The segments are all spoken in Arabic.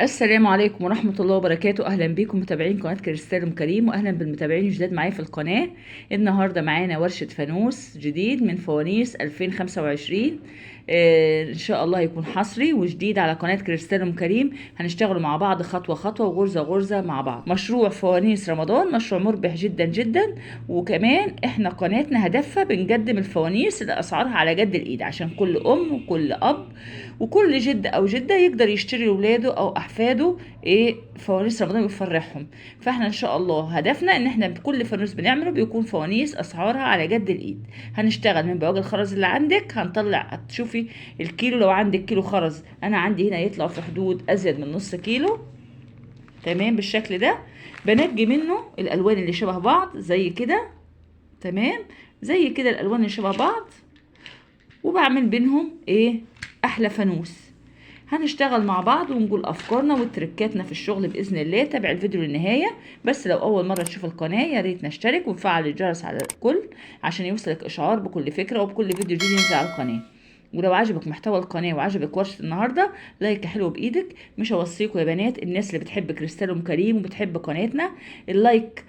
السلام عليكم ورحمة الله وبركاته. أهلا بكم متابعين قناة كريستال كريم، وأهلا بالمتابعين الجداد معايا في القناة. النهاردة معانا ورشة فانوس جديد من فوانيس 2025. إن شاء الله هيكون حصري وجديد على قناة كريستال كريم. هنشتغل مع بعض خطوة خطوة وغرزة غرزة مع بعض. مشروع فوانيس رمضان مشروع مربح جدا جدا، وكمان احنا قناتنا هدفها بنقدم الفوانيس اللي أسعارها على قد الإيد، عشان كل أم وكل أب وكل جد او جده يقدر يشتري لاولاده او احفاده فوانيس رمضان ويفرحهم. فاحنا ان شاء الله هدفنا ان احنا بكل فانوس بنعمله بيكون فوانيس اسعارها على قد الايد. هنشتغل من بواقي الخرز اللي عندك، هنطلع هتشوفي الكيلو. لو عندك كيلو خرز، انا عندي هنا يطلع في حدود ازيد من نص كيلو. تمام، بالشكل ده بنجي منه الالوان اللي شبه بعض زي كده. تمام، زي كده الالوان اللي شبه بعض، وبعمل بينهم احلى فانوس. هنشتغل مع بعض ونقول افكارنا وتركاتنا في الشغل باذن الله. تابع الفيديو للنهايه. بس لو اول مره تشوف القناه يا ريت نشترك ونفعل الجرس على الكل عشان يوصلك اشعار بكل فكره وبكل فيديو جديد ينزل على القناه. ولو عجبك محتوى القناه وعجبك ورشه النهارده، لايك حلو بايدك. مش هوصيكم يا بنات، الناس اللي بتحب كريستال كريم وبتحب قناتنا، اللايك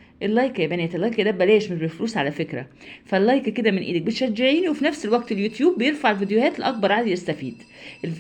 يا بنات، اللايك ده ببلاش مش بفلوس على فكره. فاللايك كده من ايدك بتشجعيني، وفي نفس الوقت اليوتيوب بيرفع الفيديوهات لاكبر عدد يستفيد.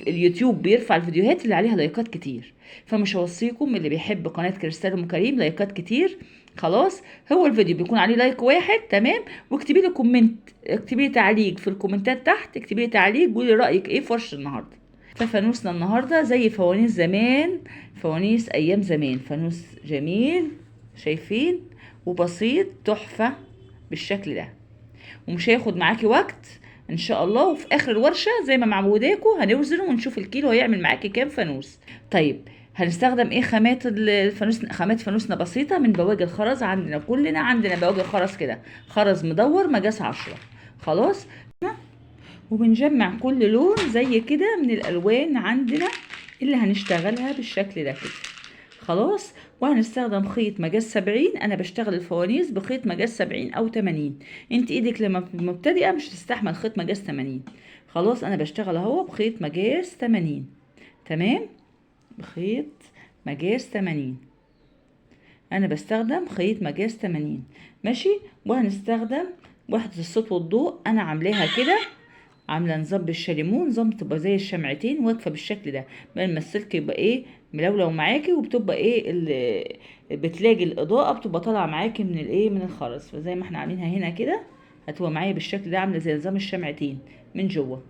اليوتيوب بيرفع الفيديوهات اللي عليها لايكات كتير. فمش هوصيكم اللي بيحب قناه كريستال كريم لايكات كتير. خلاص، هو الفيديو بيكون عليه لايك واحد. تمام، واكتبي لي كومنت، اكتبي لي تعليق في الكومنتات تحت، اكتبي لي تعليق قولي رايك ايه في ورشه النهارده. ففانوسنا النهارده زي فوانيس زمان، فوانيس ايام زمان، فانوس جميل شايفين وبسيط تحفه بالشكل ده، ومش هياخد معاكي وقت ان شاء الله. وفي اخر الورشه زي ما معوداكم هنوزنه ونشوف الكيلو هيعمل معاكي كام فانوس. طيب، هنستخدم خامات الفانوس. خامات فانوسنا بسيطه من بواجي الخرز. عندنا بواجي خرز كده، خرز مدور مقاس 10. خلاص، وبنجمع كل لون زي كده من الالوان عندنا اللي هنشتغلها بالشكل ده كده. خلاص، وهنستخدم خيط مقاس 70. انا بشتغل الفوانيس بخيط مقاس 70 او 80. انت ايدك لما مبتدئه مش تستحمل خيط مقاس 80. خلاص، انا بشتغل اهو بخيط مقاس 80. تمام، بخيط مقاس 80. انا بستخدم خيط مقاس 80. ماشي، وهنستخدم وحدة الصوت والضوء. انا عاملاها كده، عامله نظام بالشاليمو، نظام تبقى زي الشمعتين واقفه بالشكل ده. بدل ما السلك يبقى ملولو معاكي، وبتبقى بتلاقي الاضاءه بتبقى طالعه معاكي من من الخرز. فزي ما احنا عاملينها هنا كده هتبقى معايا بالشكل ده، عامله زي نظام الشمعتين من جوه.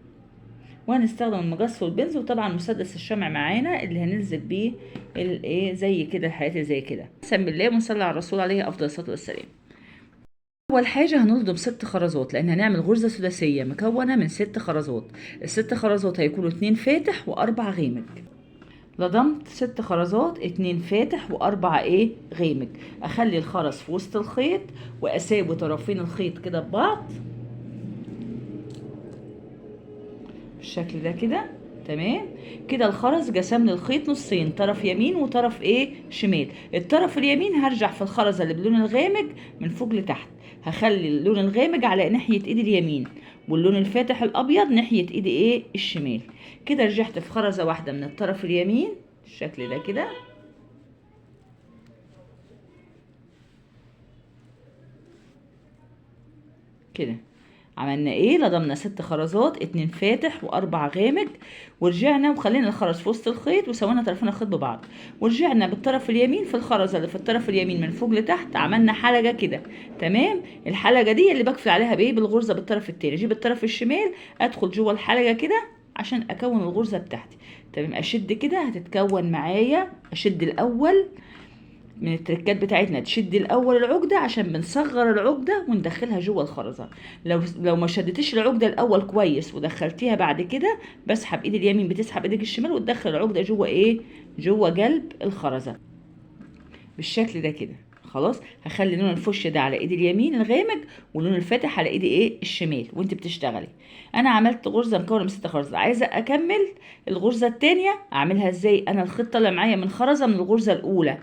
وهنستخدم المقص والبنز، وطبعا مسدس الشمع معانا اللي هنلزق بيه زي كده الحاجات اللي زي كده. بسم الله ونصلي على الرسول عليه افضل الصلاه والسلام. اول حاجه هنصدم 6 خرزات، لان هنعمل غرزه سداسيه مكونه من 6 خرزات. ال6 خرزات هيكونوا 2 فاتح و4 غامق. لضمت 6 خرزات، 2 فاتح و4 غامق. اخلي الخرز في وسط الخيط واساوي طرفين الخيط كده ببعض بالشكل ده كده. تمام كده، الخرز قسم لي الخيط نصين، طرف يمين وطرف شمال. الطرف اليمين هرجع في الخرزه اللي باللون الغامق من فوق لتحت، هخلي اللون الغامق على ناحيه ايدي اليمين، واللون الفاتح الابيض ناحيه ايدي الشمال. كده رجعت في خرزه واحده من الطرف اليمين بالشكل ده كده. كده عملنا لضمنا 6 خرزات، 2 فاتح و4 غامق. ورجعنا وخلينا الخرز في وسط الخيط وسوينا طرفين الخيط ببعض، ورجعنا بالطرف اليمين في الخرزه اللي في الطرف اليمين من فوق لتحت، عملنا حلقه كده. تمام، الحلقه دي اللي بقفل عليها بالغرزه بالطرف التاني. اجيب الطرف الشمال ادخل جوه الحلقه كده عشان اكون الغرزه بتاعتي. تمام، اشد كده هتتكون معايا. اشد الاول من التركات بتاعتنا، تشدي الاول العقده عشان بنصغر العقده وندخلها جوه الخرزه. لو ما شدتيش العقده الاول كويس ودخلتيها بعد كده، بسحب ايدي اليمين بتسحب ايدك الشمال وتدخل العقده جوه جوه قلب الخرزه بالشكل ده كده. خلاص، هخلي لون الفش ده على ايدي اليمين الغامق، ولون الفاتح على ايدي الشمال وانت بتشتغلي. انا عملت غرزه مكونه من 6 خرزات، عايزه اكمل الغرزه التانية. اعملها ازاي؟ انا الخيط طالع معايا من خرزه من الغرزه الاولى،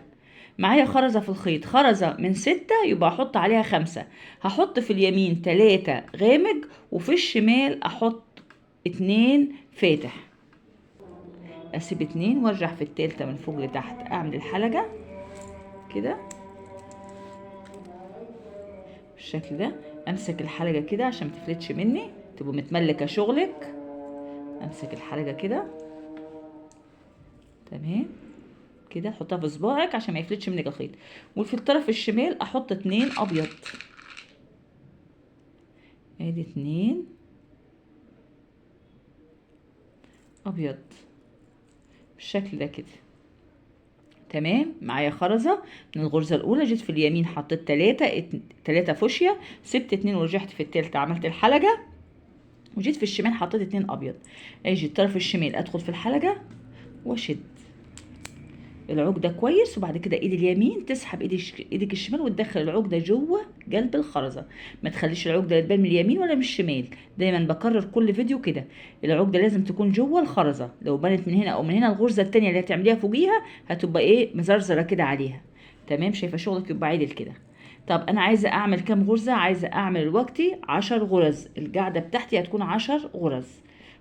معايا خرزة في الخيط، خرزة من 6 يبقى احط عليها 5. هحط في اليمين 3 غامق، وفي الشمال احط 2 فاتح. اسيب 2 وارجع في التالتة من فوق لتحت، اعمل الحلقة كده بالشكل ده. امسك الحلقة كده عشان متفلتش مني، تبقى متملكة شغلك. امسك الحلقة كده تمام كده، احطها في صباعك عشان ما يفلتش منك الخيط. وفي الطرف الشمال احط 2 ابيض، ادي 2 ابيض بالشكل ده كده تمام. معايا خرزة من الغرزة الاولى، جيت في اليمين حطيت 3 فوشيا، سبت 2 ورجعت في التالتة عملت الحلقة، وجيت في الشمال حطيت 2 ابيض. اجي الطرف الشمال ادخل في الحلقة واشد العقدة كويس، وبعد كده ايدي اليمين تسحب ايدك الشمال وتدخل العقدة جوه قلب الخرزة. ما تخليش العقدة تبان من اليمين ولا من الشمال، دايما بكرر كل فيديو كده، العقدة لازم تكون جوه الخرزة. لو بانت من هنا او من هنا، الغرزة التانية اللي هتعمليها فوقيها هتبقى ايه، مزرزرة كده عليها تمام. شايفة شغلك يبقى عادل كده. طب انا عايزة اعمل كام غرزة؟ عايزة اعمل دلوقتي 10 غرز، القاعدة بتاعتي هتكون 10 غرز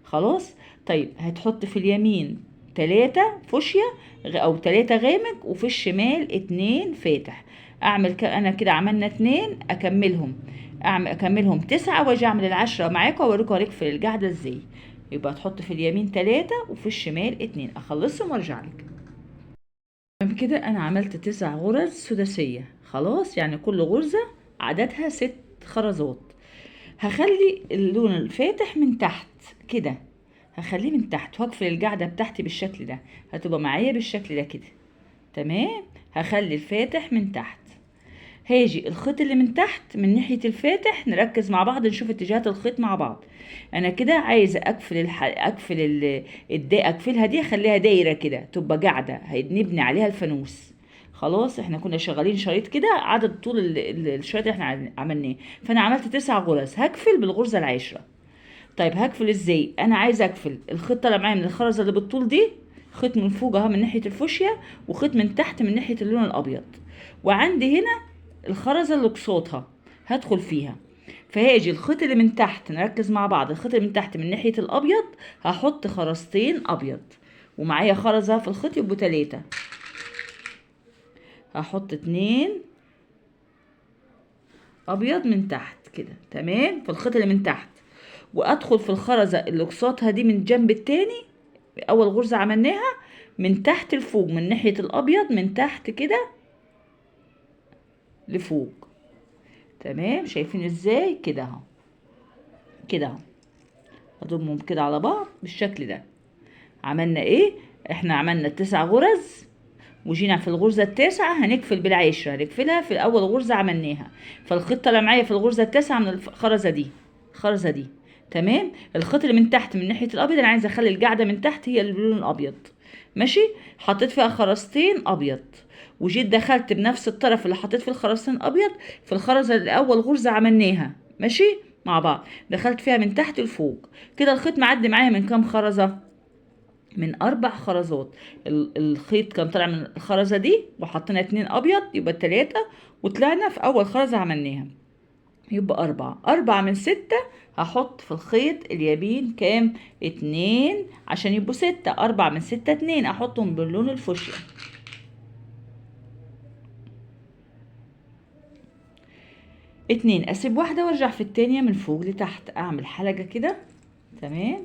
خلاص. طيب هتحط في اليمين 3 فوشيا او 3 غامق، وفي الشمال 2 فاتح. اعمل انا كده عملنا 2، اكملهم اكملهم 9 واجي اعمل ال10 معاكم واوريكم هنقفل القاعده ازاي. يبقى تحط في اليمين 3 وفي الشمال 2، اخلصهم وارجع لك. كده انا عملت 9 غرز سداسيه خلاص، يعني كل غرزه عددها 6 خرزات. هخلي اللون الفاتح من تحت كده، هخليه من تحت وهقفل القاعده بتاعتي بالشكل ده، هتبقى معايا بالشكل ده كده تمام. هخلي الفاتح من تحت، هاجي الخيط اللي من تحت من ناحية الفاتح، نركز مع بعض نشوف اتجاهات الخيط مع بعض. انا كده عايزة اقفلها دي، اخليها دايرة كده تبقى قاعدة هنبني عليها الفانوس. خلاص احنا كنا شغالين شريط كده، عدد طول الشريط اللي احنا عملناه. فانا عملت 9 غرز، هقفل بالغرزة العاشرة. طيب هقفل ازاي؟ انا عايزه اقفل الخيط طالع معايا من الخرزه اللي بالطول دي، خيط من فوق اهو من ناحيه الفوشيا، وخيط من تحت من ناحيه اللون الابيض، وعندي هنا الخرزه اللي قصادها هدخل فيها. فهاجي الخيط اللي من تحت، نركز مع بعض، الخيط اللي من تحت من ناحيه الابيض هحط خرزتين ابيض، ومعايا خرزه في الخيط يبقوا 3، هحط 2 ابيض من تحت كده تمام في الخيط اللي من تحت، وادخل في الخرزه اللي قصادها دي من الجنب التاني. اول غرزه عملناها من تحت لفوق من ناحيه الابيض، من تحت كده لفوق تمام. شايفين ازاي كده اهو، كده اهو اضمهم كده على بعض بالشكل ده. عملنا ايه؟ احنا عملنا 9 غرز، وجينا في الغرزه التاسعه هنقفل بالعشره، هنقفلها في اول غرزه عملناها. فالخيط طلع معايا في الغرزه التاسعه من الخرزه دي، الخرزه دي تمام. الخيط اللي من تحت من ناحيه الابيض انا عايزه اخلي القاعده من تحت هي اللي باللون الابيض ماشي. حطيت فيها خرزتين ابيض، وجيت دخلت بنفس الطرف اللي حطيت فيه الخرزتين ابيض في الخرزه اللي اول غرزه عملناها ماشي مع بعض، دخلت فيها من تحت لفوق كده. الخيط معدي معايا من كام خرزه؟ من 4 خرزات. الخيط كان طالع من الخرزة دي وحطينا 2 أبيض يبقى 3، وطلعنا في أول خرزة عملناها يبقى 4 من 6. هحط في الخيط اليمين كام؟ 2 عشان يبقوا 6. 4 من 6 2، أحطهم باللون الفوشيا. 2 أسيب واحدة وارجع في التانية من فوق لتحت، أعمل حلقة كده تمام،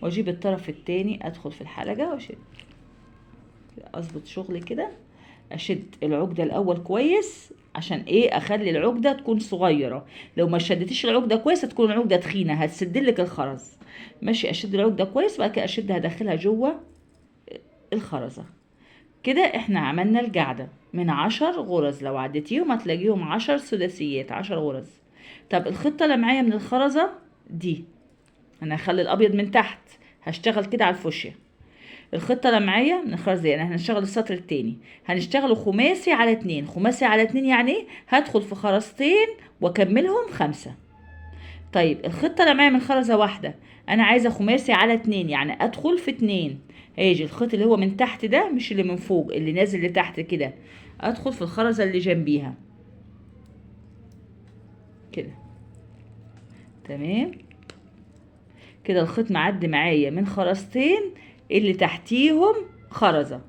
واجيب الطرف التاني ادخل في الحلقة واشد، اظبط شغلي كده، اشد العقده الاول كويس عشان ايه؟ اخلي العقده تكون صغيره. لو ما شدتيش العقده كويس هتكون العقده تخينه هتسدلك الخرز ماشي. اشد العقده كويس وبعد كده اشدها ادخلها جوه الخرزه كده. احنا عملنا القاعده من 10 غرز، لو عديتيهم هتلاقيهم 10 سداسيات، 10 غرز. طب الخطه اللي معايا من الخرزه دي، انا هخلي الابيض من تحت، هشتغل كده على الفوشيا. الخطة اللي معايا من الخرز دي، يعني هنشتغل السطر التاني هنشتغله خماسي على 2. خماسي على 2 يعني ايه؟ هدخل في خرزتين واكملهم 5. طيب الخطة اللي معايا من خرزة واحدة، انا عايزة خماسي على 2 يعني ادخل في 2. هيجي الخيط اللي هو من تحت ده مش اللي من فوق، اللي نازل لتحت كده، ادخل في الخرزة اللي جنبيها كده تمام. كده الخيط معدي معايا من خرزتين اللي تحتيهم خرزة.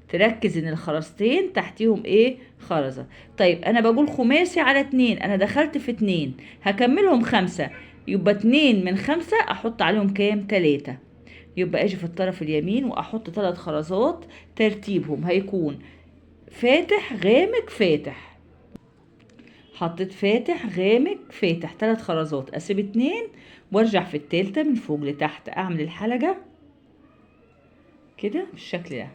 تركز ان الخرزتين تحتيهم ايه؟ خرزة. طيب انا بقول خماسي على 2، انا دخلت في 2 هكملهم 5، يبقى 2 من 5 احط عليهم كام؟ 3. يبقى اجي في الطرف اليمين واحط 3 خرزات، ترتيبهم هيكون فاتح غامق فاتح. حطيت فاتح غامق فاتح 3 خرزات، اسيب 2 وارجع في التالتة من فوق لتحت، اعمل الحلقة كده بالشكل ده،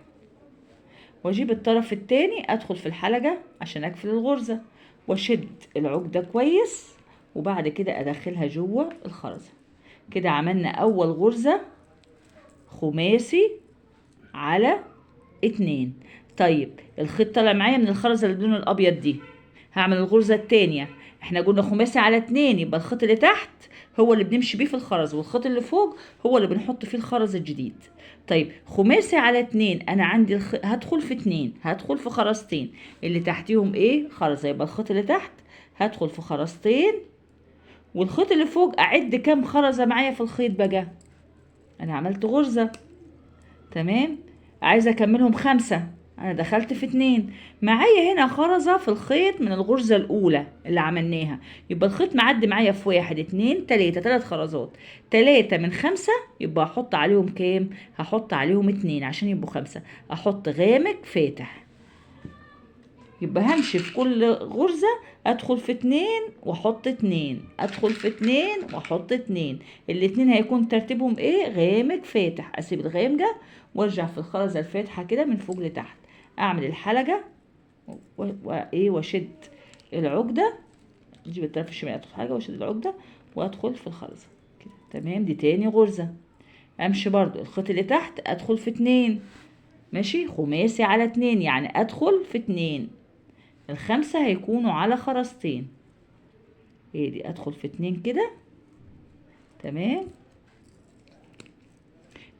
واجيب الطرف التاني ادخل في الحلقة عشان اقفل الغرزة، واشد العقدة كويس، وبعد كده ادخلها جوه الخرزة. كده عملنا اول غرزة خماسي على 2. طيب الخيط طالع معايا من الخرزة اللي باللون الابيض دي، هعمل الغرزة التانية. احنا قلنا خماسي على 2، يبقى الخيط اللي تحت هو اللي بنمشي بيه في الخرز، والخيط اللي فوق هو اللي بنحط فيه الخرز الجديد. طيب خماسي على 2، انا عندي هدخل في 2، هدخل في خرزتين اللي تحتيهم ايه؟ خرزة. يبقى الخيط اللي تحت هدخل في خرزتين، والخيط اللي فوق اعد كام خرزة معايا في الخيط بقى. انا عملت غرزة تمام، عايزة اكملهم 5، انا دخلت في 2، معايا هنا خرزة في الخيط من الغرزة الاولى اللي عملناها، يبقى الخيط معدي معايا في 1 2 3 3 خرزات، 3 من 5 يبقى احط عليهم كام؟ هحط عليهم 2 عشان يبقوا 5، احط غامق فاتح. يبقى همشي في كل غرزة ادخل في 2 واحط 2، ادخل في 2 واحط 2، الاتنين هيكون ترتيبهم ايه؟ غامق فاتح. اسيب الغامقة وارجع في الخرزة الفاتحة كده من فوق لتحت، اعمل الحلقة وايه واشد العقدة، اجيب الطرف الشمالي ادخل حاجة واشد العقدة وادخل في الخرزة كده تمام. دي تاني غرزة. امشي برضو الخيط اللي تحت ادخل في 2، ماشي خماسي على 2، يعني ادخل في 2، ال5 هيكونوا على خرزتين. ايه دي؟ ادخل في 2 كده تمام.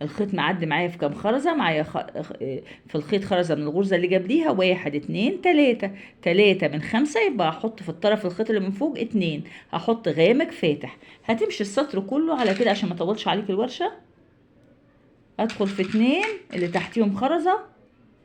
الخيط معدي معايا في كام خرزة؟ معايا في الخيط خرزة من الغرزة اللي قبليها 1 2 3، 3 من 5 يبقى احط في الطرف الخيط اللي من فوق 2، هحط غامق فاتح. هتمشي السطر كله على كده عشان ما اطولش عليك الورشة. ادخل في 2 اللي تحتيهم خرزة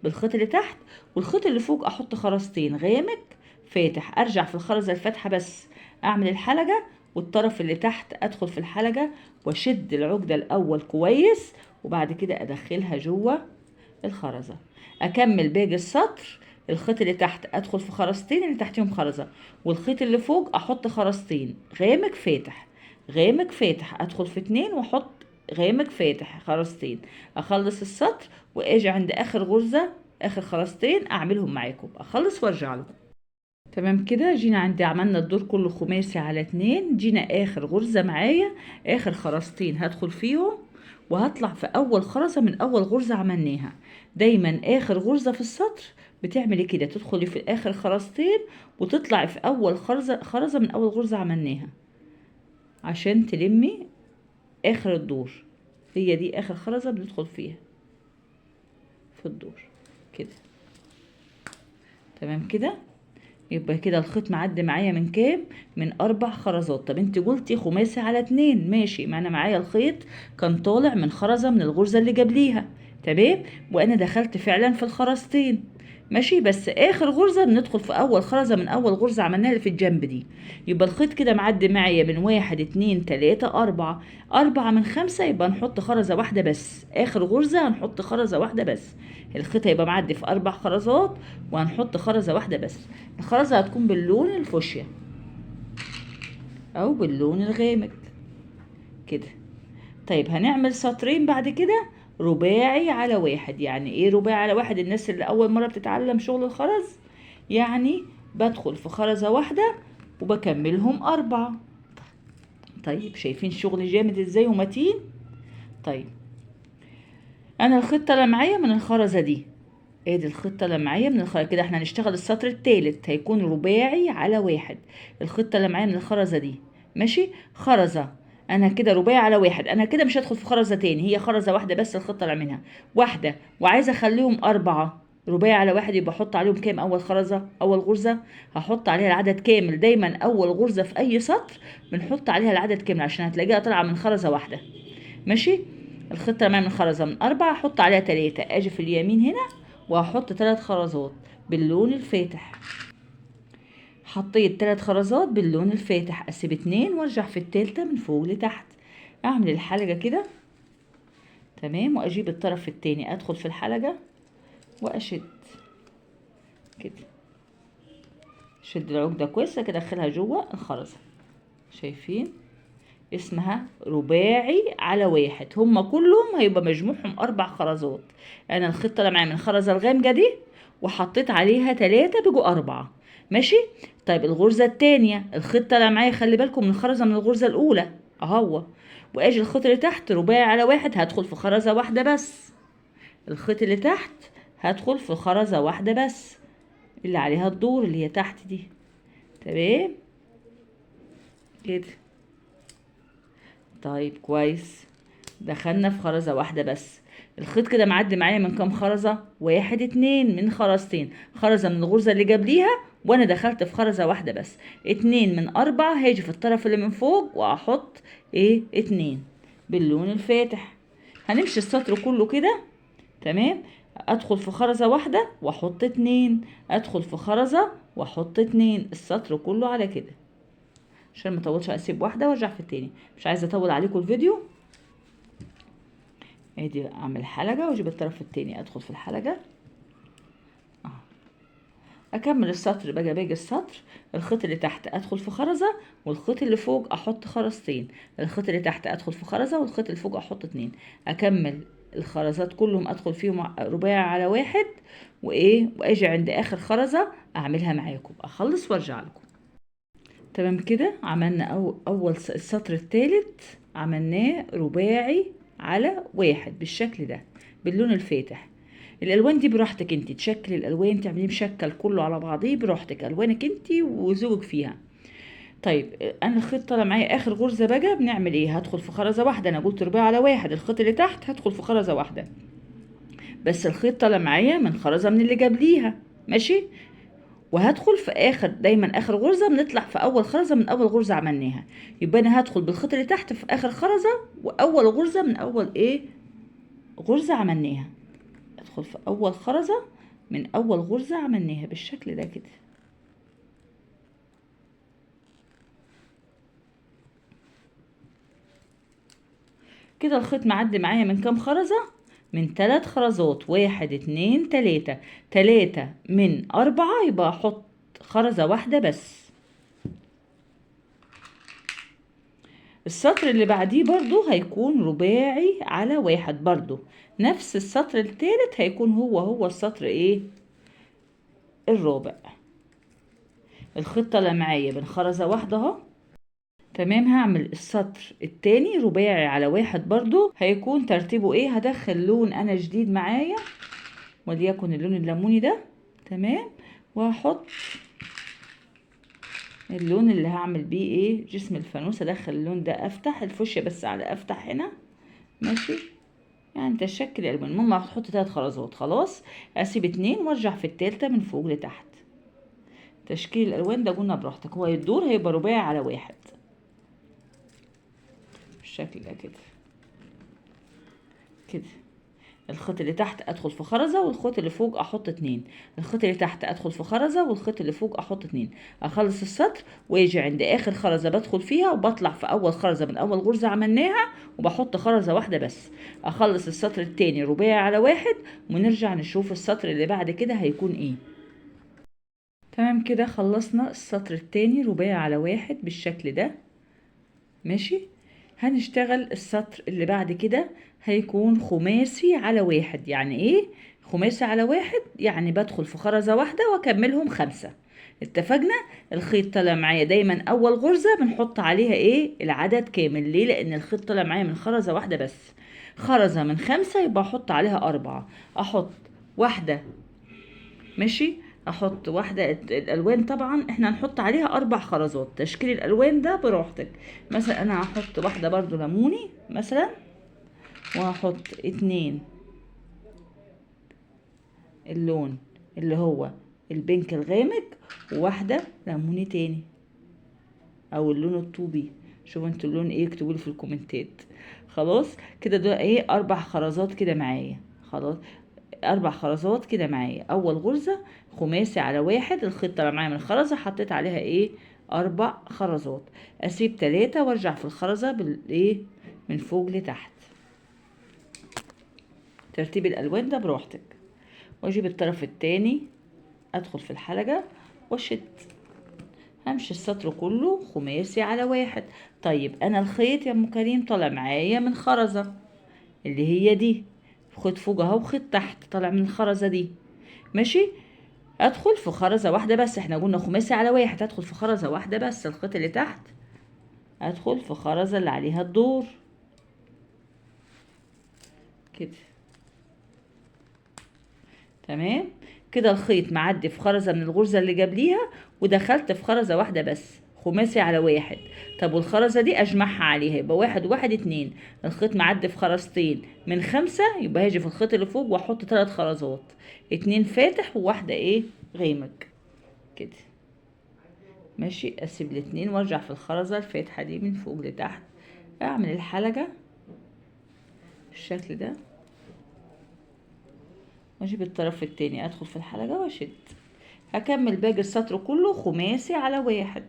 بالخيط اللي تحت، والخيط اللي فوق احط خرزتين غامق فاتح، ارجع في الخرزة الفاتحة بس اعمل الحلقة، والطرف اللي تحت ادخل في الحلقة واشد العقدة الاول كويس، وبعد كده ادخلها جوه الخرزة. اكمل باقي السطر، الخيط اللي تحت ادخل في خرزتين اللي تحتهم خرزة، والخيط اللي فوق احط خرزتين غامق فاتح، غامق فاتح، ادخل في 2 واحط غامق فاتح خرزتين، اخلص السطر واجي عند اخر غرزة اخر خرزتين اعملهم معاكم، اخلص وارجع لكم. تمام كده جينا عند عملنا الدور كله خماسي على 2، جينا اخر غرزة معايا اخر خرزتين هدخل فيهم وهطلع في اول خرزة من اول غرزة عملناها. دايما اخر غرزة في السطر بتعملي كده، تدخلي في اخر خرزتين وتطلعي في اول خرزة من اول غرزة عملناها عشان تلمي اخر الدور. هي دي اخر خرزة بندخل فيها في الدور كده تمام كده. يبقى كده الخيط معدي معايا من كام؟ من 4 خرزات. طب انت قلتي خماسي على 2، ماشي، ما انا معايا الخيط كان طالع من خرزة من الغرزة اللي قبليها تمام، وانا دخلت فعلا في الخرزتين ماشي، بس اخر غرزة بندخل في اول خرزة من اول غرزة عملناها اللي في الجنب دي. يبقى الخيط كده معدي معايا من 1 2 3 4، 4 من 5 يبقى نحط خرزة واحدة بس، اخر غرزة هنحط خرزة واحدة بس. الخيط هيبقى معدي في 4 خرزات وهنحط خرزة واحدة بس. الخرزة هتكون باللون الفوشيا او باللون الغامق كده. طيب هنعمل سطرين بعد كده رباعي على 1. يعني ايه رباعي على 1؟ الناس اللي اول مرة بتتعلم شغل الخرز يعني بدخل في خرزة واحدة وبكملهم 4. طيب شايفين الشغل جامد ازاي ومتين؟ طيب انا الخيط طالع معايا من الخرزة دي، ادي الخيط طالع معايا من الخرزة كده، احنا هنشتغل السطر التالت هيكون رباعي على 1. الخيط طالع معايا من الخرزة دي ماشي، خرزة انا كده رباعي على 1، انا كده مش هدخل في خرزة تاني، هي خرزة واحدة بس الخيط طالع منها واحدة، وعايزة اخليهم 4. رباعي على 1 يبقى احط عليهم كام؟ اول خرزة اول غرزة هحط عليها العدد كامل. دايما اول غرزة في اي سطر بنحط عليها العدد كامل عشان هتلاقيها طالعة من خرزة واحدة ماشي. الخطة معايا من خرزة من 4 احط عليها 3، اجي في اليمين هنا وهحط 3 خرزات باللون الفاتح. حطيت 3 خرزات باللون الفاتح، اسيب 2 وارجع في التالتة من فوق لتحت، اعمل الحلقة كده تمام، واجيب الطرف التاني ادخل في الحلقة واشد كده، شد العقدة كويسة كده، ادخلها جوه الخرزة. شايفين؟ اسمها رباعي على واحد، هما كلهم هيبقى مجموعهم 4 خرزات. انا الخطة اللي معايا من الخرزة الغامقة دي وحطيت عليها 3 بقوا 4. ماشي. طيب الغرزة التانية، الخطة اللي معايا خلي بالكم من الخرزة من الغرزة الأولى اهو، واجي الخيط اللي تحت رباعي على واحد هدخل في خرزة واحدة بس. الخيط اللي تحت هدخل في خرزة واحدة بس اللي عليها الدور اللي هي تحت دي. تمام كده. طيب كويس، دخلنا في خرزة واحدة بس. الخيط كده معدي معايا من كام خرزة؟ 1 2 من خرزتين، خرزة من الغرزة اللي قبليها وانا دخلت في خرزة واحدة بس. 2 من 4 هاجي في الطرف اللي من فوق واحط 2 باللون الفاتح. هنمشي السطر كله كده تمام. ادخل في خرزة واحدة واحط 2، ادخل في خرزة واحط 2، السطر كله على كده عشان ما اطولش، اسيب واحدة وارجع في التاني، مش عايزة اطول عليكم الفيديو. ادي اعمل حلقة واجيب الطرف التاني ادخل في الحلقة اكمل السطر بقى، باقي السطر الخيط اللي تحت ادخل في خرزة والخيط اللي فوق احط خرزتين، الخيط اللي تحت ادخل في خرزة والخيط اللي فوق احط 2، اكمل الخرزات كلهم ادخل فيهم رباعي على واحد واجي عند اخر خرزة اعملها معاكم، اخلص وارجع لكم. تمام كده، عملنا اول السطر الثالث عملناه رباعي على واحد بالشكل ده باللون الفاتح. الالوان دي براحتك انت، تشكلي الالوان تعمليه مشكل كله على بعضيه براحتك، الوانك انت وذوقك فيها. طيب انا الخيط طالع معايا اخر غرزه بقى، بنعمل ايه؟ هدخل في خرزه واحده، انا قلت رباعي على واحد، الخيط اللي تحت هدخل في خرزه واحده بس، الخيط طالع معايا من خرزه من اللي قبليها. ماشي. وهدخل في اخر، دايما اخر غرزه بنطلع في اول خرزه من اول غرزه عملناها، يبقى انا هدخل بالخيط اللي تحت في اخر خرزه واول غرزه من اول غرزه عملناها، ادخل في اول خرزه من اول غرزه عملناها بالشكل ده كده. كده الخيط معدي معايا من كام خرزه؟ من 3 خرزات، 1 2 3، 3 من 4 يبقى احط خرزه واحده بس. السطر اللي بعديه برضو هيكون رباعي على واحد، برضو نفس السطر التالت هيكون هو السطر الرابع. الخطة اللي معايا بين خرزة واحدة اهو تمام. هعمل السطر التاني رباعي على واحد، برضو هيكون ترتيبه هدخل لون انا جديد معايا وليكن اللون الليموني ده تمام، وهحط اللون اللي هعمل بيه جسم الفانوس، ادخل اللون ده افتح الفوشيا بس على افتح هنا. ماشي. يعني تشكل الالوان، المهم هتحط 3 خرزات خلاص، اسيب 2 وارجع في التالتة من فوق لتحت. تشكيل الالوان ده قلنا براحتك، هو الدور هيبقى رباعي على واحد بالشكل ده كده كده. الخيط اللي تحت ادخل في خرزة والخيط اللي فوق احط 2، الخيط اللي تحت ادخل في خرزة والخيط اللي فوق احط 2، اخلص السطر واجي عند اخر خرزة بدخل فيها وبطلع في اول خرزة من اول غرزة عملناها وبحط خرزة واحدة بس، اخلص السطر التاني رباعي على واحد ونرجع نشوف السطر اللي بعد كده هيكون تمام كده. خلصنا السطر التاني رباعي على واحد بالشكل ده. ماشي. هنشتغل السطر اللي بعد كده هيكون خماسي على واحد. يعني ايه خماسي على واحد؟ يعني بدخل في خرزة واحدة واكملهم 5. اتفقنا؟ الخيط طلع معايا دايما اول غرزة بنحط عليها العدد كامل، ليه؟ لان الخيط طلع معايا من خرزة واحدة بس، خرزة من 5 يبقى احط عليها 4، احط واحدة. ماشي. احط واحدة، الالوان طبعا احنا هنحط عليها 4 خرزات، تشكيل الالوان ده براحتك. مثلا انا هحط واحدة برضو ليموني مثلا، وهحط 2 اللون اللي هو البنك الغامق، وواحدة ليموني تاني او اللون الطوبي، شوفوا انتوا اللون ايه، اكتبولي في الكومنتات. خلاص كده ده ايه 4 خرزات كده معايا. خلاص 4 خرزات كده معايا. اول غرزة خماسي على 1، الخيط طلع معايا من الخرزة، حطيت عليها ايه 4 خرزات، اسيب 3 وارجع في الخرزة بالايه من فوق لتحت. ترتيب الالوان ده براحتك. واجيب الطرف التاني ادخل في الحلقة واشد، همشي السطر كله خماسي على 1. طيب انا الخيط يا ام كريم طالع معايا من خرزة اللي هي دي، خيط فوق اهو وخيط تحت طالع من الخرزة دي، ماشي. ادخل في خرزة واحدة بس، احنا قلنا خماسي على 1، ادخل في خرزة واحدة بس، الخيط اللي تحت ادخل في خرزة اللي عليها الدور كده. تمام كده الخيط معدي في خرزة من الغرزة اللي جابليها، ودخلت في خرزة واحدة بس خماسي على 1. طب والخرزة دي اجمعها عليها يبقى 1 1 2، الخيط معدي في خرزتين من 5، يبقى هاجي في الخيط اللي فوق واحط 3 خرزات، 2 فاتح وواحدة ايه غامق كده، ماشي. اسيب الاتنين وارجع في الخرزة الفاتحة دي من فوق لتحت، اعمل الحلقة بالشكل ده، واجيب الطرف التاني ادخل في الحلقة واشد، هكمل باقي السطر كله خماسي على 1.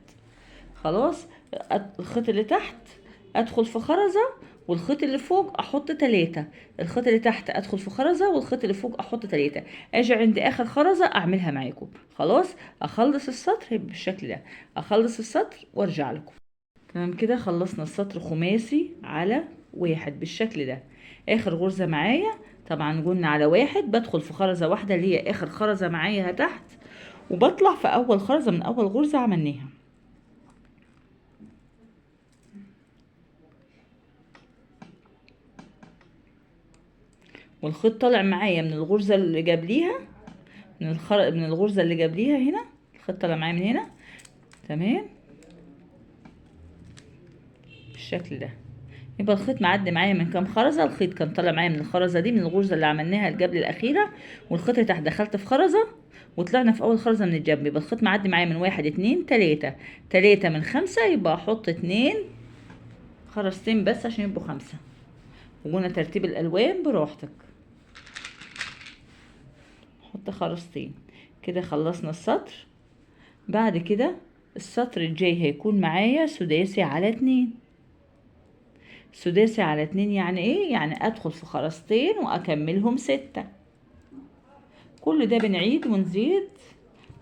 خلاص الخيط اللي تحت ادخل في خرزة، والخيط اللي فوق احط 3، الخيط اللي تحت ادخل في خرزة والخيط اللي فوق احط 3، اجي عند اخر خرزة اعملها معاكم. خلاص اخلص السطر بالشكل ده، اخلص السطر وارجع لكم. تمام كده خلصنا السطر خماسي على 1 بالشكل ده. اخر غرزة معايا طبعا قلنا على 1، بدخل في خرزة واحدة اللي هي اخر خرزة معايا تحت، وبطلع في اول خرزة من اول غرزة عملناها. والخيط طالع معايا من الغرزة اللي جابليها، من الغرزة اللي جابليها هنا، الخيط طالع معايا من هنا. تمام بالشكل ده، يبقى الخيط معدي معايا من كام خرزة، الخيط كان طالع معايا من الخرزة دي، من الغرزة اللي عملناها الجبل الأخيرة، والخيط اللي تحت دخلت في خرزة وطلعنا في أول خرزة من الجنب، يبقى الخيط معدي معايا من 1 2 3، 3 من 5، يبقى أحط 2 خرزتين بس عشان يبقوا 5. وقلنا ترتيب الألوان براحتك، حط خرزتين كده. خلصنا السطر. بعد كده السطر الجاي هيكون معايا سداسي على 2. سداسي على 2 يعني ايه؟ يعني ادخل في خرزتين واكملهم 6. كل ده بنعيد ونزيد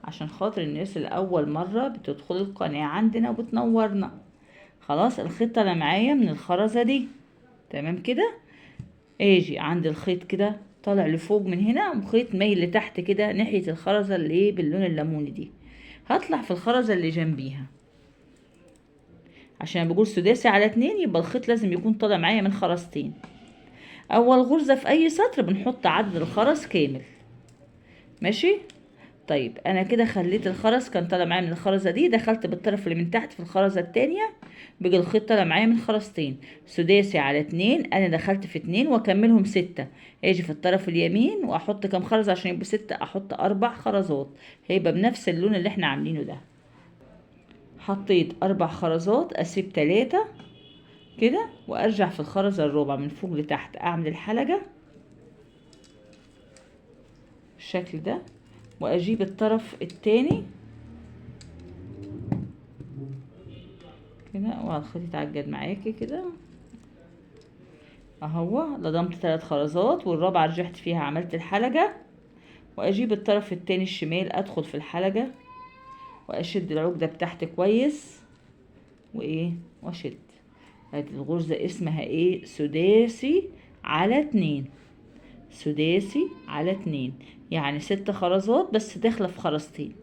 عشان خاطر الناس اللي اول مرة بتدخل القناة عندنا وبتنورنا. خلاص الخيط طالع معايا من الخرزة دي، تمام كده. اجي عند الخيط كده طالع لفوق من هنا، وخيط مايل لتحت كده ناحية الخرزة اللي ايه باللون الليموني دي، هطلع في الخرزة اللي جنبيها. عشان بقول سداسي على 2 يبقى الخيط لازم يكون طالع معايا من خرزتين. اول غرزة في اي سطر بنحط عدد الخرز كامل، ماشي. طيب انا كده خليت الخرز كان طالع معايا من الخرزة دي، دخلت بالطرف اللي من تحت في الخرزة التانية، بقى الخيط طالع معايا من خرزتين. سداسي على 2 انا دخلت في 2 واكملهم 6، اجي في الطرف اليمين واحط كام خرزة عشان يبقوا 6؟ احط 4 خرزات، هيبقى بنفس اللون اللي احنا عاملينه ده. حطيت 4 خرزات، اسيب 3 كده وارجع في الخرزة الرابعة من فوق لتحت، اعمل الحلقة بالشكل ده، واجيب الطرف التاني كده، والخيط يتعجد معاكي كده اهو. لضمت 3 خرزات والرابعة رجعت فيها عملت الحلقة، واجيب الطرف التاني الشمال ادخل في الحلقة واشد العقدة بتاعتي كويس وايه واشد. هذه الغرزة اسمها ايه؟ سداسي على 2. سداسي على 2 يعني 6 خرزات بس داخله في خرزتين،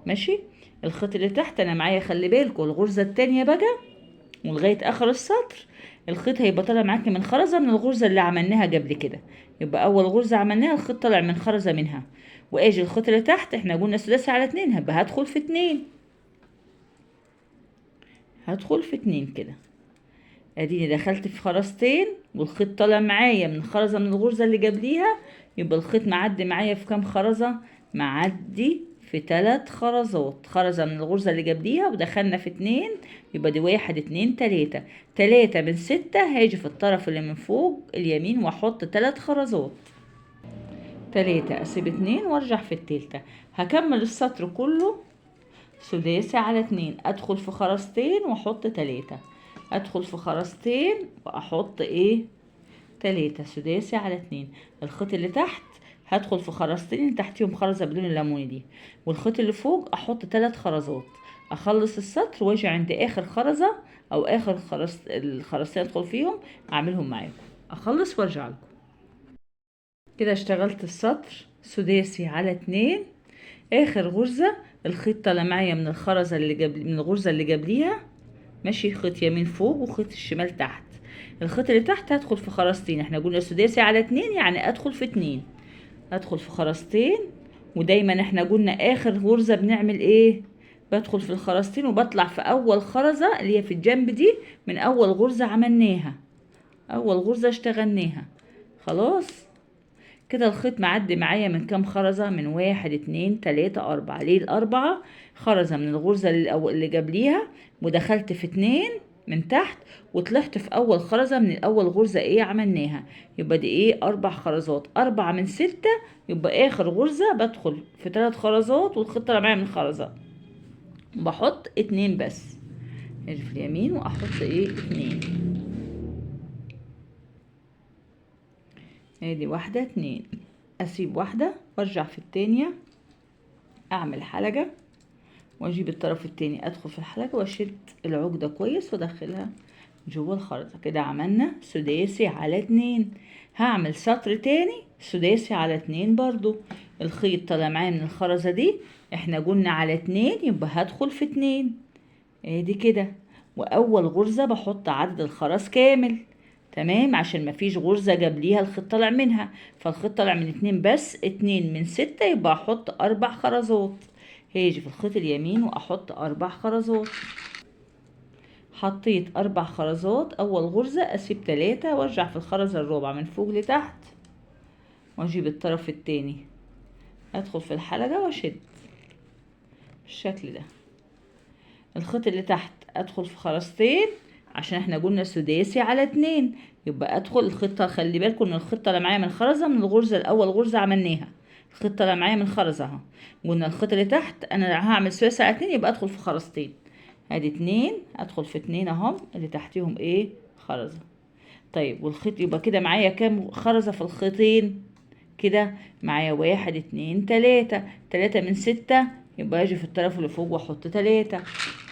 ماشي. الخيط اللي تحت انا معايا خلي بالكم الغرزة التانية بقى ولغاية اخر السطر الخيط هيبقى طالع معاكي من خرزة من الغرزة اللي عملناها قبل كده، يبقى اول غرزة عملناها الخيط طالع من خرزة منها، واجي الخيط اللي تحت احنا قلنا سداسي على 2 هبقى هدخل في 2، هدخل في 2 كده. اديني دخلت في خرزتين والخيط طالع معايا من خرزة من الغرزة اللي قبليها، يبقى الخيط معدي معايا في كام خرزة؟ معدي في 3 خرزات، خرزة من الغرزة اللي قبليها ودخلنا في 2، يبقى دي 1 2 3. 3 من 6 هاجي في الطرف اللي من فوق اليمين واحط 3 خرزات. 3 اسيب 2 وارجع في التالتة. هكمل السطر كله سداسي على 2، ادخل في خرزتين واحط 3، ادخل في خرزتين واحط ايه 3 سداسي على 2. الخيط اللي تحت هدخل في خرزتين اللي تحتيهم خرزة بدون الليموني دي، والخيط اللي فوق احط 3 خرزات. اخلص السطر واجي عند اخر خرزة او اخر الخرزتين ادخل فيهم اعملهم معاكم، اخلص وارجع لكم. كده اشتغلت السطر سداسي على 2. اخر غرزة الخيط طالع معايا من الخرزة اللي من الغرزة اللي قبليها، ماشي، خيط يمين فوق وخيط الشمال تحت. الخيط اللي تحت هدخل في خرزتين، احنا قلنا سداسي على 2 يعني ادخل في 2، ادخل في خرزتين. ودايما احنا قلنا اخر غرزة بنعمل ايه، بدخل في الخرزتين وبطلع في اول خرزة اللي هي في الجنب دي من اول غرزة عملناها، اول غرزة اشتغلناها. خلاص كده الخيط معدي معايا من كام خرزة، من 1 2 3 4. ليه ال4؟ خرزة من الغرزة اللي قبليها ودخلت في 2 من تحت وطلعت في اول خرزة من الاول غرزة ايه عملناها، يبقى دي ايه 4 خرزات. 4 من 6 يبقى اخر غرزة بدخل في 3 خرزات والخيط طالع معايا من خرزة، بحط 2 بس، اجي في اليمين واحط ايه 2. ادي 1 2، اسيب 1 وارجع في التانية اعمل حلقة واجيب الطرف التاني ادخل في الحلقة واشد العقدة كويس وادخلها جوه الخرزة. كده عملنا سداسي على 2. هعمل سطر تاني سداسي على 2 برضو. الخيط طالع معايا من الخرزة دي، احنا قلنا على 2 يبقى هدخل في 2، ادي كده. واول غرزة بحط عدد الخرز كامل، تمام، عشان مفيش غرزة قبليها الخيط طالع منها، فالخيط طالع من 2 بس، 2 من 6 يبقى احط 4 خرزات. هاجي في الخيط اليمين واحط 4 خرزات. حطيت 4 خرزات، اول غرزة اسيب 3 وارجع في الخرزة الرابعة من فوق لتحت واجيب الطرف التاني ادخل في الحلقة واشد بالشكل ده. الخيط اللي تحت ادخل في خرزتين عشان احنا قلنا سداسي على 2، يبقى ادخل الخيط، خلي بالكم ان الخيط طالع معايا من خرزة من الغرزة الاول غرزة عملناها، الخيط طالع معايا من خرزة اهو. قلنا الخيط اللي تحت انا هعمل سداسي على 2 يبقى ادخل في خرزتين، ادي 2 ادخل في 2 اهم اللي تحتيهم ايه خرزة. طيب والخيط يبقى كده معايا كام خرزة في الخيطين، كده معايا 1 2 3. 3 من 6 يبقى اجي في الطرف اللي فوق واحط 3.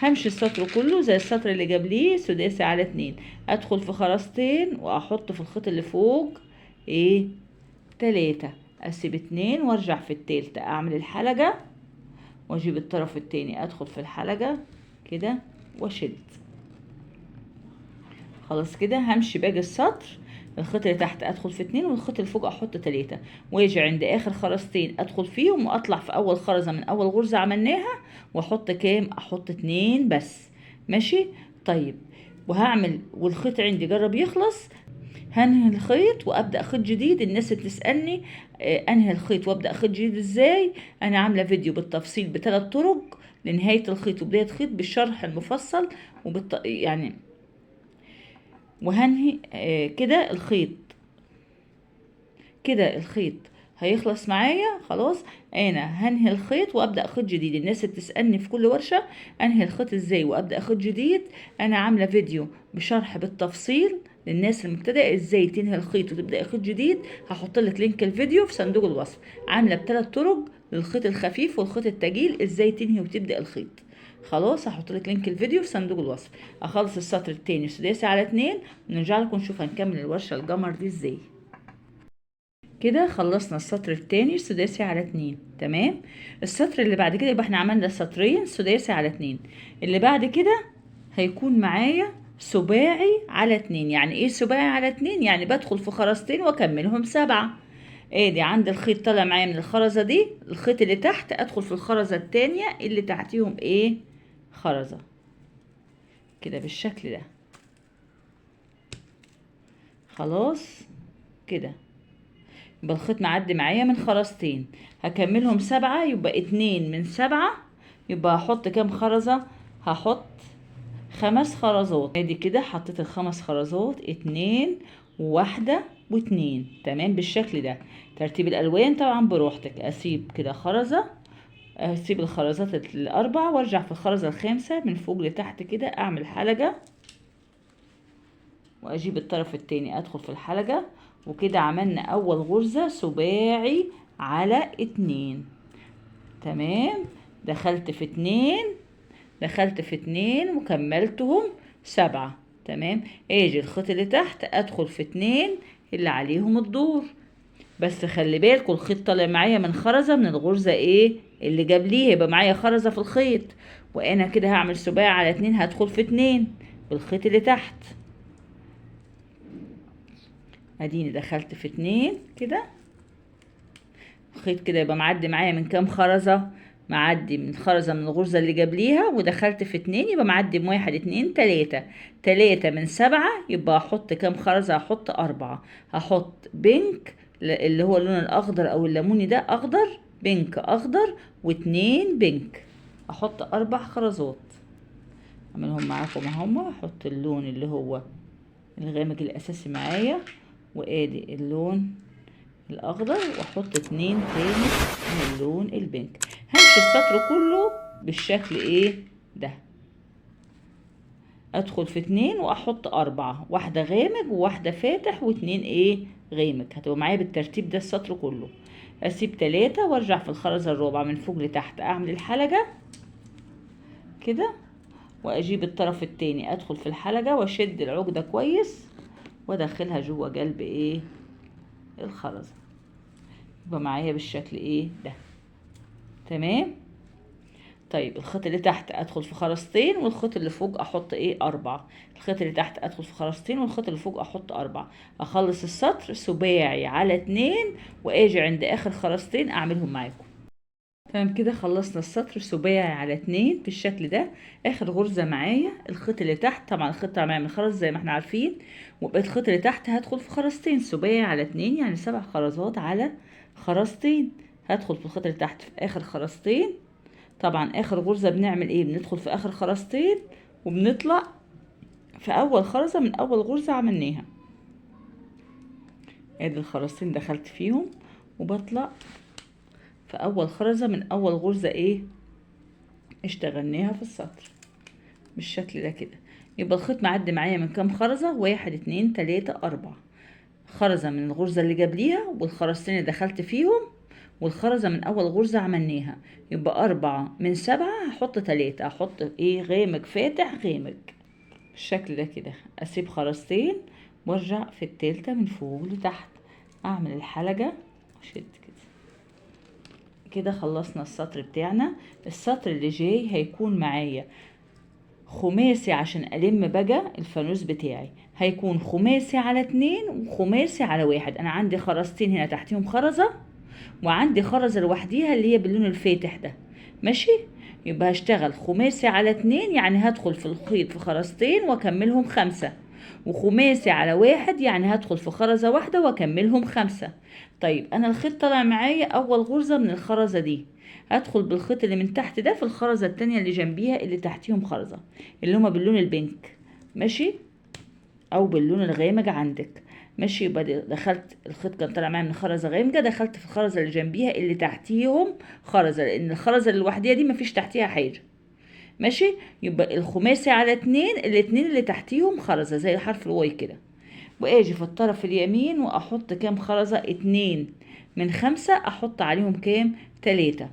همشي السطر كله زي السطر اللي قبليه سداسي على 2، ادخل في خرزتين واحط في الخيط اللي فوق ايه 3، اسيب 2 وارجع في التالتة اعمل الحلقة واجيب الطرف التاني ادخل في الحلقة كده واشد. خلاص كده همشي باقي السطر، الخيط اللي تحت ادخل في 2 والخيط اللي فوق احط 3 واجي عند اخر خرزتين ادخل فيهم واطلع في اول خرزة من اول غرزة عملناها واحط كام، احط 2 بس، ماشي. طيب وهعمل والخيط عندي جرب يخلص هنهي الخيط وابدا خيط جديد. الناس اللي تسالني انهي الخيط وابدا خيط جديد ازاي، انا عامله فيديو بالتفصيل بثلاث طرق لنهايه الخيط وبدايه الخيط بالشرح المفصل يعني وهنهي كده الخيط، كده الخيط هيخلص معايا خلاص. انا هنهي الخيط وابدا خيط جديد. الناس اللي بتسالني في كل ورشه انهي الخيط ازاي وابدا خيط جديد، انا عامله فيديو بشرح بالتفصيل للناس المبتدئه ازاي تنهي الخيط وتبدا خيط جديد. هحط لك لينك الفيديو في صندوق الوصف، عامله بثلاث طرق للخيط الخفيف والخيط التقيل ازاي تنهي وتبدا الخيط. خلاص هحط لك لينك الفيديو في صندوق الوصف. اخلص السطر التاني سداسي على 2 ونرجع لكم نشوف هنكمل الورشه القمر دي ازاي. كده خلصنا السطر التاني سداسي على 2، تمام. السطر اللي بعد كده يبقى احنا عملنا سطرين سداسي على 2، اللي بعد كده هيكون معايا سباعي على 2. يعني ايه سباعي على 2؟ يعني بدخل في خرزتين واكملهم 7. ادي عند الخيط طالع معايا من الخرزة دي، الخيط اللي تحت ادخل في الخرزة التانية اللي تحتيهم ايه خرزة، كده بالشكل ده. خلاص كده يبقى الخيط معدي معايا من خرزتين، هكملهم 7 يبقى 2 من 7، يبقى هحط كام خرزة؟ هحط 5 خرزات. ادي كده حطيت ال5 خرزات، 2 وواحدة و2. تمام بالشكل ده. ترتيب الالوان طبعا براحتك، اسيب كده خرزة، اسيب الخرزات ال4 وارجع في الخرزة ال5 من فوق لتحت كده، اعمل حلقة واجيب الطرف التاني ادخل في الحلقة، وكده عملنا اول غرزة سباعي على 2. تمام. دخلت في 2، دخلت في 2 وكملتهم 7. تمام. اجي الخيط اللي تحت ادخل في 2 اللي عليهم الدور، بس خلي بالكوا الخيط طالع معايا من خرزة من الغرزة ايه اللي جاب ليه، يبقى معايا خرزة في الخيط، وانا كده هعمل سباعي على 2، هدخل في 2 بالخيط اللي تحت. اديني دخلت في 2 كده، خيط كده يبقى معدي معايا من كام خرزة؟ معدي من خرزة من الغرزة اللي جابليها، ودخلت في 2 يبقى معدي بواحد 2 3. 3 من 7 يبقى هحط كام خرزة؟ هحط 4. هحط بينك اللي هو اللون الاخضر او الليموني ده، اخضر بينك اخضر، و2 بينك، احط 4 خرزات. اعملهم معاكم اهم. احط اللون اللي هو الغامق الاساسي معايا، وادي اللون الاخضر، واحط 2 تاني من اللون البنك. همشي السطر كله بالشكل ايه ده، ادخل في 2 واحط 4، واحدة غامق وواحدة فاتح و2 ايه غامق، هتبقى معايا بالترتيب ده السطر كله. اسيب 3 وارجع في الخرزة الرابعة من فوق لتحت، اعمل الحلقة كده، واجيب الطرف التاني ادخل في الحلقة واشد العقدة كويس وادخلها جوه قلب ايه الخرزة، يبقى معايا بالشكل ايه ده. تمام. طيب الخيط اللي تحت ادخل في خرزتين، والخيط اللي فوق احط ايه 4. الخيط اللي تحت ادخل في خرزتين، والخيط اللي فوق احط 4. اخلص السطر سباعي على 2، واجي عند اخر خرزتين اعملهم معاكم. تمام كده خلصنا السطر سباعي على 2 بالشكل ده. اخر غرزة معايا الخيط اللي تحت، طبعا الخيط طالع معايا من خرز زي ما احنا عارفين، وبقيت الخيط اللي تحت هدخل في خرزتين سباعي على 2، يعني 7 خرزات على خرزتين. هدخل في الخيط اللي تحت في اخر خرزتين. طبعا اخر غرزة بنعمل ايه؟ بندخل في اخر خرزتين وبنطلع في اول خرزة من اول غرزة عملناها. ادي الخرزتين دخلت فيهم وبطلع في اول خرزة من اول غرزة ايه اشتغلناها في السطر بالشكل ده كده. يبقى الخيط معدي معايا من كام خرزة؟ 1 2 3 4 خرزة من الغرزة اللي جابليها، والخرزتين اللي دخلت فيهم، والخرزة من أول غرزة عملناها. يبقى 4 من 7 هحط 3، هحط ايه غامق فاتح غامق بالشكل ده كده. أسيب خرزتين وارجع في التالتة من فوق لتحت، أعمل الحلقة وأشد كده. كده خلصنا السطر بتاعنا. السطر اللي جاي هيكون معايا خماسي عشان ألم بقى الفانوس بتاعي، هيكون خماسي على 2 وخماسي على 1. أنا عندي خرزتين هنا تحتيهم خرزة، وعندي خرزة لوحديها اللي هي باللون الفاتح ده، ماشي. يبقى هشتغل خماسي على 2، يعني هدخل في الخيط في خرزتين واكملهم 5، وخماسي على 1 يعني هدخل في خرزة واحدة واكملهم 5. طيب انا الخيط طلع معايا اول غرزة من الخرزة دي، هدخل بالخيط اللي من تحت ده في الخرزة التانية اللي جنبيها اللي تحتيهم خرزة، اللي هما باللون البنك، ماشي، او باللون الغامق عندك، ماشي. يبقى دخلت الخيط كان طالع معايا من خرزه غامقه، دخلت في الخرزه اللي جنبيها اللي تحتيهم خرزه، لان الخرزه اللي لوحديها دي مفيش تحتيها حاجه، ماشي. يبقى الخماسي على 2، الاتنين اللي تحتيهم خرزه زي حرف الواي كده، واجي في الطرف اليمين واحط كام خرزه؟ 2 من 5 احط عليهم كام؟ 3.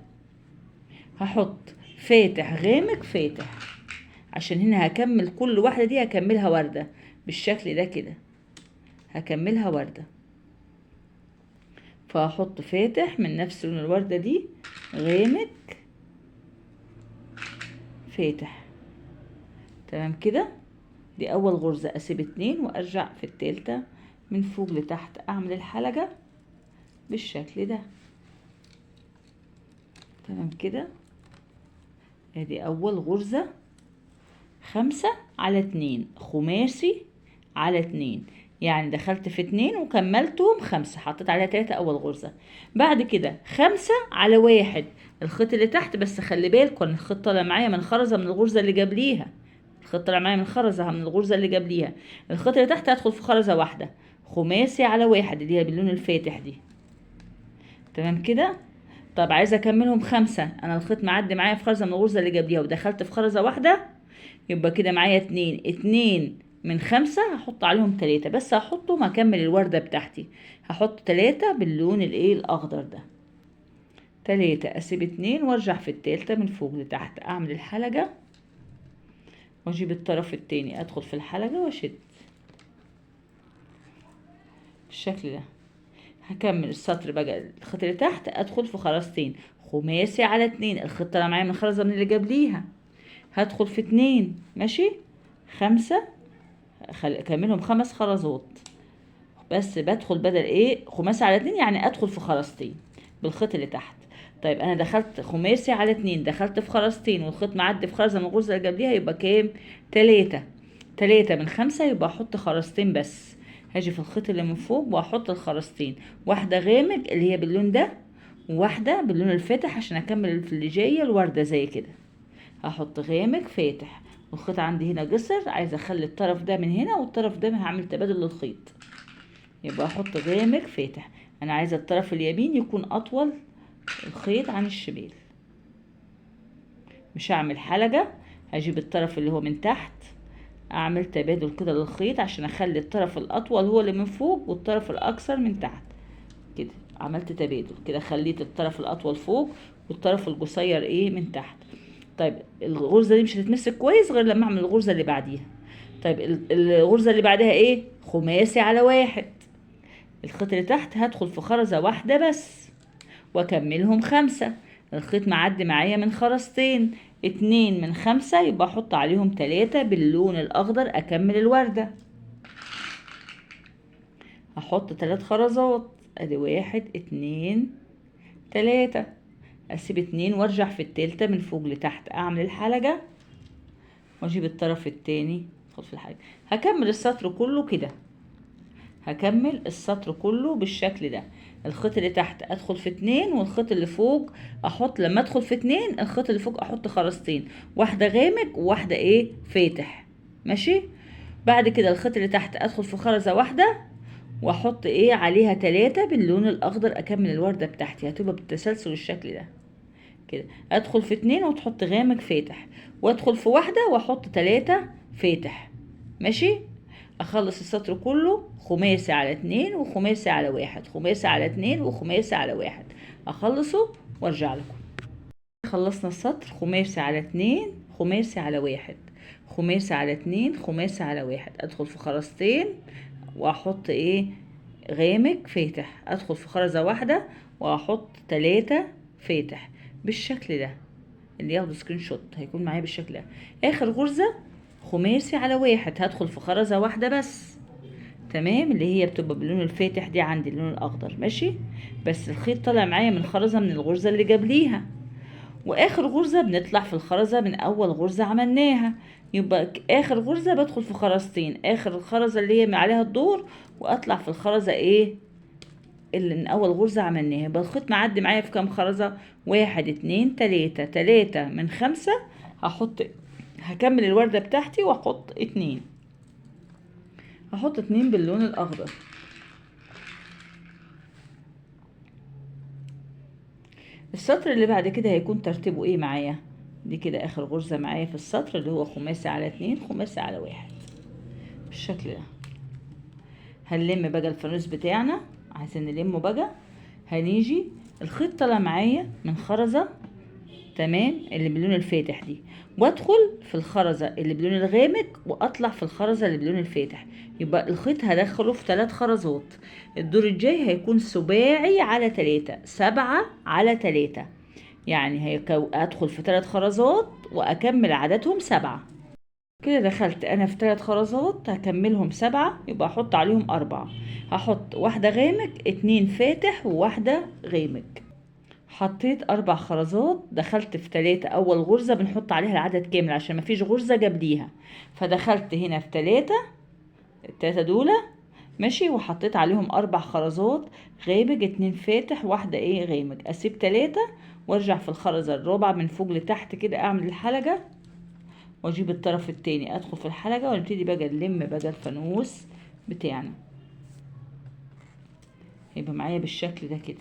هحط فاتح غامق فاتح، عشان هنا هكمل كل واحده دي هكملها ورده بالشكل ده كده، هكملها وردة. فهحط فاتح من نفس لون الوردة دي، غامق فاتح. تمام كده. دي اول غرزة. اسيب 2 وارجع في التالتة من فوق لتحت، اعمل الحلقة بالشكل ده. تمام كده. ادي اول غرزة 5 على 2 خماسي على 2. يعني دخلت في 2 وكملتهم 5، حطيت عليها 3 اول غرزة. بعد كده 5 على 1 الخيط اللي تحت، بس خلي بالكم الخيط طالع معايا من خرزة من الغرزة اللي قبليها، الخيط طالع معايا من خرزة من الغرزة اللي قبليها. الخيط اللي تحت هدخل في خرزة واحدة، خماسي على 1 اللي هي باللون الفاتح دي. تمام كده. طب عايزة اكملهم 5، انا الخيط معدي معايا في خرزة من الغرزة اللي قبليها ودخلت في خرزة واحدة، يبقى كده معايا 2. 2 من 5 هحط عليهم 3، بس هحطهم هكمل الوردة بتاعتي، هحط 3 باللون الايه الاخضر ده. 3 اسيب 2 وارجع في التالتة من فوق لتحت، اعمل الحلقة واجيب الطرف التاني ادخل في الحلقة واشد بالشكل ده. هكمل السطر بقى، الخيط اللي تحت ادخل في خرزتين، خماسي على 2 الخيط طالع معايا من خرزة من اللي قبليها، هدخل في 2 ماشي 5، اكملهم 5 خرزات، بس بدخل بدل ايه خماسي على 2 يعني ادخل في خرزتين بالخيط اللي تحت. طيب انا دخلت خماسي على 2 دخلت في خرزتين والخيط معدي في خرزة من الغرزة اللي قبليها، يبقى كام 3. 3 من 5 يبقى احط خرزتين بس، هاجي في الخيط اللي من فوق واحط الخرزتين، واحدة غامق اللي هي باللون ده وواحدة باللون الفاتح عشان اكمل في اللي جاية الوردة زي كده. هحط غامق فاتح، والخيط عندي هنا قصر، عايزة اخلي الطرف ده من هنا والطرف ده هعمل تبادل للخيط، يبقى احط غامق فاتح. انا عايزة الطرف اليمين يكون اطول الخيط عن الشمال، مش هعمل حلقة، هجيب الطرف اللي هو من تحت اعمل تبادل كده للخيط عشان اخلي الطرف الاطول هو اللي من فوق والطرف الاقصر من تحت كده. عملت تبادل كده، خليت الطرف الاطول فوق والطرف القصير ايه من تحت. طيب الغرزة دي مش هتتمسك كويس غير لما اعمل الغرزة اللي بعديها. طيب الغرزة اللي بعدها ايه خماسي على 1 الخيط اللي تحت هدخل في خرزة واحدة بس واكملهم 5، الخيط معدي معايا من خرزتين، 2 من 5 يبقى احط عليهم 3 باللون الاخضر اكمل الوردة. هحط 3 خرزات، ادي 1 2 3، اسيب 2 وارجع في التالتة من فوق لتحت اعمل الحلقة واجيب الطرف التاني ادخل في الحلقة. هكمل السطر كله كده، هكمل السطر كله بالشكل ده. الخيط اللي تحت ادخل في 2 والخيط اللي فوق احط، لما ادخل في 2 الخيط اللي فوق احط خرزتين، واحدة غامق وواحدة ايه فاتح ماشي. بعد كده الخيط اللي تحت ادخل في خرزة واحدة واحط ايه عليها 3 باللون الاخضر اكمل الوردة بتاعتي، هتبقى بالتسلسل الشكل ده كده. ادخل في 2 وتحط غامق فاتح، وادخل في واحدة واحط 3 فاتح ماشي. اخلص السطر كله خماسي على 2 وخماسي على 1 خماسي على 2 وخماسي على 1، اخلصه وارجع لكم. خلصنا السطر خماسي على 2 خماسي على 1 خماسي على 2 خماسي على 1، ادخل في خرزتين واحط ايه غامق فاتح، ادخل في خرزة واحدة واحط 3 فاتح بالشكل ده. اللي ياخد سكرين شوت هيكون معايا بالشكل ده. اخر غرزة خماسي على 1 هدخل في خرزة واحدة بس، تمام، اللي هي بتبقى باللون الفاتح دي عندي اللون الاخضر ماشي، بس الخيط طالع معايا من خرزة من الغرزة اللي قبليها. واخر غرزة بنطلع في الخرزة من اول غرزة عملناها، يبقى اخر غرزة بدخل في خرزتين، اخر الخرزة اللي هي عليها الدور واطلع في الخرزة ايه اللي من اول غرزة عملناها. يبقى الخيط معدي معايا في كام خرزة 1 2 3، 3 من 5 هحط، هكمل الوردة بتاعتي واحط 2، هحط 2 باللون الاخضر. السطر اللي بعد كده هيكون ترتيبه ايه معايا، دي كده اخر غرزة معايا في السطر اللي هو خماسي على 2 خماسي على 1 بالشكل ده. هنلم بقى الفانوس بتاعنا، عايزين نلمه بقى. هنيجي الخيط طالع معايا من خرزة تمام اللي باللون الفاتح دي، وادخل في الخرزة اللي باللون الغامق واطلع في الخرزة اللي باللون الفاتح، يبقى الخيط هدخله في 3 خرزات. الدور الجاي هيكون سباعي على 3 7 على 3، يعني ادخل في 3 خرزات واكمل عددهم 7 كده. دخلت انا في 3 خرزات هكملهم 7، يبقى احط عليهم 4، هحط واحدة غامق 2 فاتح وواحدة غامق. حطيت 4 خرزات، دخلت في 3 اول غرزة بنحط عليها العدد كامل عشان مفيش غرزة قبليها، فدخلت هنا في 3 التلاتة دول ماشي. وحطيت عليهم 4 خرزات غامق، 2 فاتح واحدة ايه غامق. اسيب 3 وارجع في الخرزة الرابعة من فوق لتحت كده، اعمل الحلقة واجيب الطرف التاني ادخل في الحلقة ونبتدي بقى نلم بقى الفانوس بتاعنا. يبقى معايا بالشكل ده كده.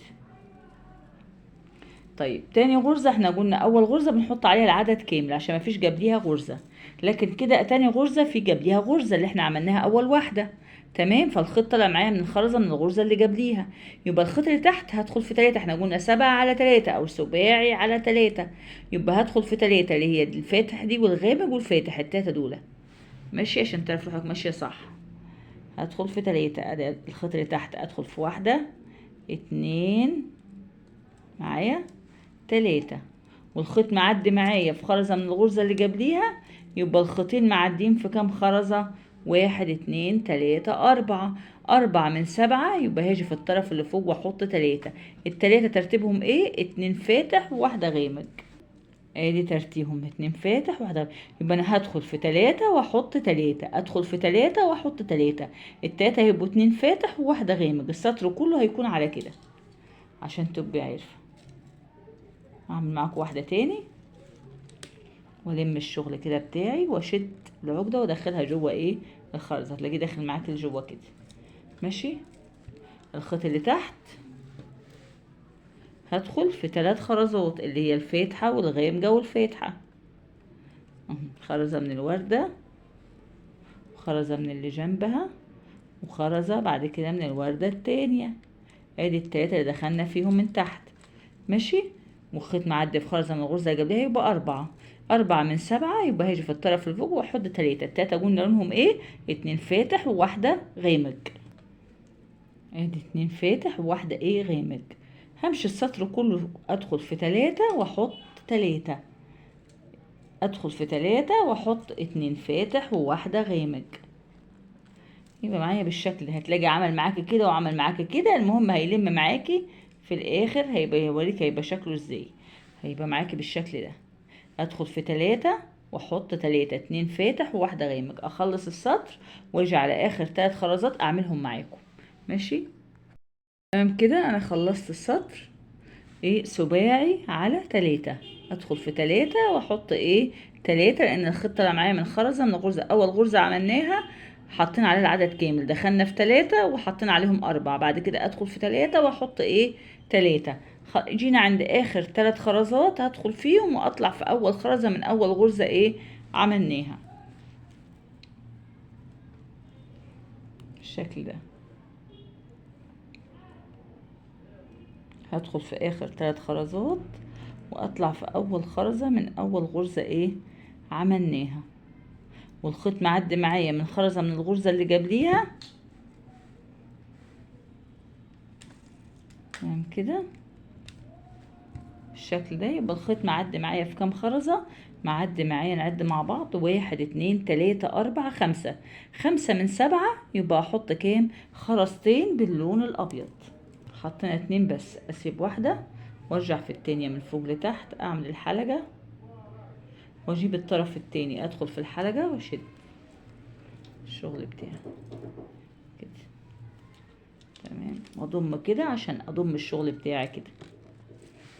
طيب تاني غرزة، احنا قلنا اول غرزة بنحط عليها العدد كامل عشان مفيش جنبيها غرزة، لكن كده تاني غرزة في جنبيها غرزة اللي احنا عملناها اول واحدة. تمام. فالخيط طلع معايا من الخرزة من الغرزة اللي جنبيها، يبقى الخيط اللي تحت هدخل في 3. احنا قلنا 7 على 3 او سباعي على 3، يبقى هدخل في 3 اللي هي الفاتح دي والغامق والفاتح التلاتة دول. ماشي عشان تعرف روحك ماشية صح. هدخل في 3 ادي الخيط اللي تحت، ادخل في 1 2 معايا 3، والخيط معدي معايا في خرزة من الغرزة اللي قبليها، يبقى الخيطين معدين في كام خرزة؟ 1 2 3 4. 4 من 7 يبقى هاجي في الطرف اللي فوق واحط 3. التلاتة ترتيبهم ايه؟ 2 فاتح وواحدة غامق. ادي ترتيبهم 2 فاتح وواحدة غامق. يبقى انا هدخل في 3 واحط 3، ادخل في 3 واحط 3. التلاتة هيبقوا 2 فاتح وواحدة غامق. السطر كله هيكون على كده عشان تبقي عارفة. هعمل معاكم واحدة تاني والم الشغل كده بتاعي واشد العقدة وادخلها جوه ايه الخرزة، هتلاقيه داخل معاك لجوه كده. ماشي. الخيط اللي تحت هدخل في 3 خرزات اللي هي الفاتحة والغامقة والفاتحة. خرزة من الوردة وخرزة من اللي جنبها وخرزة بعد كده من الوردة التانية. ادي التلاتة اللي دخلنا فيهم من تحت. ماشي. والخيط معدي في خرزة من الغرزة اللي قبلها يبقى 4. 4 من 7 يبقى هاجي في الطرف اللي فوق واحط 3. التلاتة قلنا لونهم ايه؟ 2 فاتح وواحدة غامق. ادي 2 فاتح وواحدة ايه غامق. همشي السطر كله ادخل في 3 واحط 3، ادخل في 3 واحط 2 فاتح وواحدة غامق. يبقى معايا بالشكل ده. هتلاقي عمل معاكي كده وعمل معاكي كده، المهم هيلم معاكي في الاخر هيبقى يوريك هيبقى شكله ازاي. هيبقى معاكي بالشكل ده. ادخل في 3 واحط 3، 2 فاتح وواحدة غامق. اخلص السطر واجي على اخر 3 خرزات اعملهم معاكم. ماشي. تمام كده انا خلصت السطر ايه سباعي على 3. ادخل في 3 واحط ايه 3 لان الخيط طلع معايا من خرزة من غرزة. اول غرزة عملناها حاطين عليها العدد كامل، دخلنا في 3 وحطينا عليهم 4. بعد كده ادخل في 3 واحط ايه 3. جينا عند اخر 3 خرزات هدخل فيهم واطلع في اول خرزة من اول غرزة ايه عملناها بالشكل ده. هدخل في اخر 3 خرزات واطلع في اول خرزة من اول غرزة ايه عملناها، والخيط معدي معايا من خرزة من الغرزة اللي قبليها. تمام كده بالشكل ده. يبقى الخيط معدي معايا في كام خرزة؟ معدي معايا نعد مع بعض 1 2 3 4 5. 5 من 7 يبقى احط كام؟ خرزتين باللون الابيض. حطينا 2 بس، اسيب واحدة وارجع في التانية من فوق لتحت اعمل الحلقة واجيب الطرف التاني ادخل في الحلقة واشد الشغل بتاعي كده. تمام. واضم كده عشان اضم الشغل بتاعي كده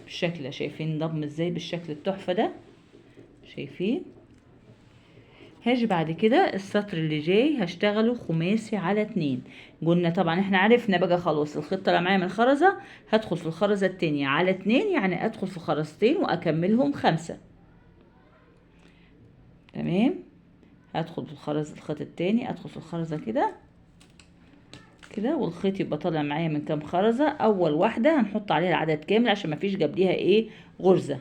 بالشكل ده. شايفين ضم ازاي بالشكل التحفة ده؟ شايفين؟ هاجي بعد كده السطر اللي جاي هشتغله خماسي على 2. قلنا طبعا احنا عرفنا بقى خلاص الخيط طلع معايا من خرزة، هدخل في الخرزة التانية على 2 يعني ادخل في خرزتين واكملهم 5. تمام. هدخل في الخيط التاني ادخل في الخرزة كده كده، والخيط يبقى طالع معايا من كام خرزة. اول واحدة هنحط عليها العدد كامل عشان مفيش قبليها ايه غرزة.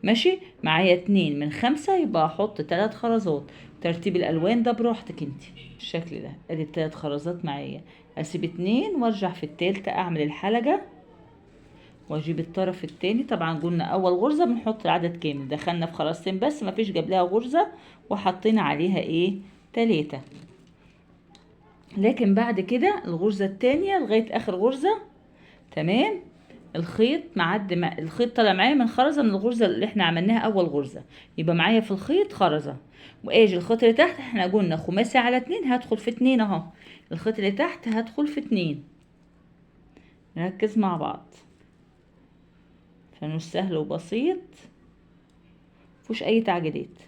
ماشي. معايا 2 من 5 يبقى احط 3 خرزات. ترتيب الالوان ده براحتك انت بالشكل ده. ادي ال3 خرزات معايا، اسيب 2 وارجع في التالتة اعمل الحلقة واجيب الطرف التاني. طبعا قلنا اول غرزة بنحط العدد كامل، دخلنا في خرزتين بس مفيش قبلها غرزة وحطينا عليها ايه 3. لكن بعد كده الغرزة التانية لغاية اخر غرزة تمام الخيط معدي الخيط طالع معايا من خرزة من الغرزة اللي احنا عملناها اول غرزة، يبقى معايا في الخيط خرزة. واجي الخيط اللي تحت، احنا قلنا خماسي على 2 هدخل في 2 اهو، الخيط اللي تحت هدخل في 2. نركز مع بعض، فانوس سهل وبسيط مفيهوش اي تعقيدات.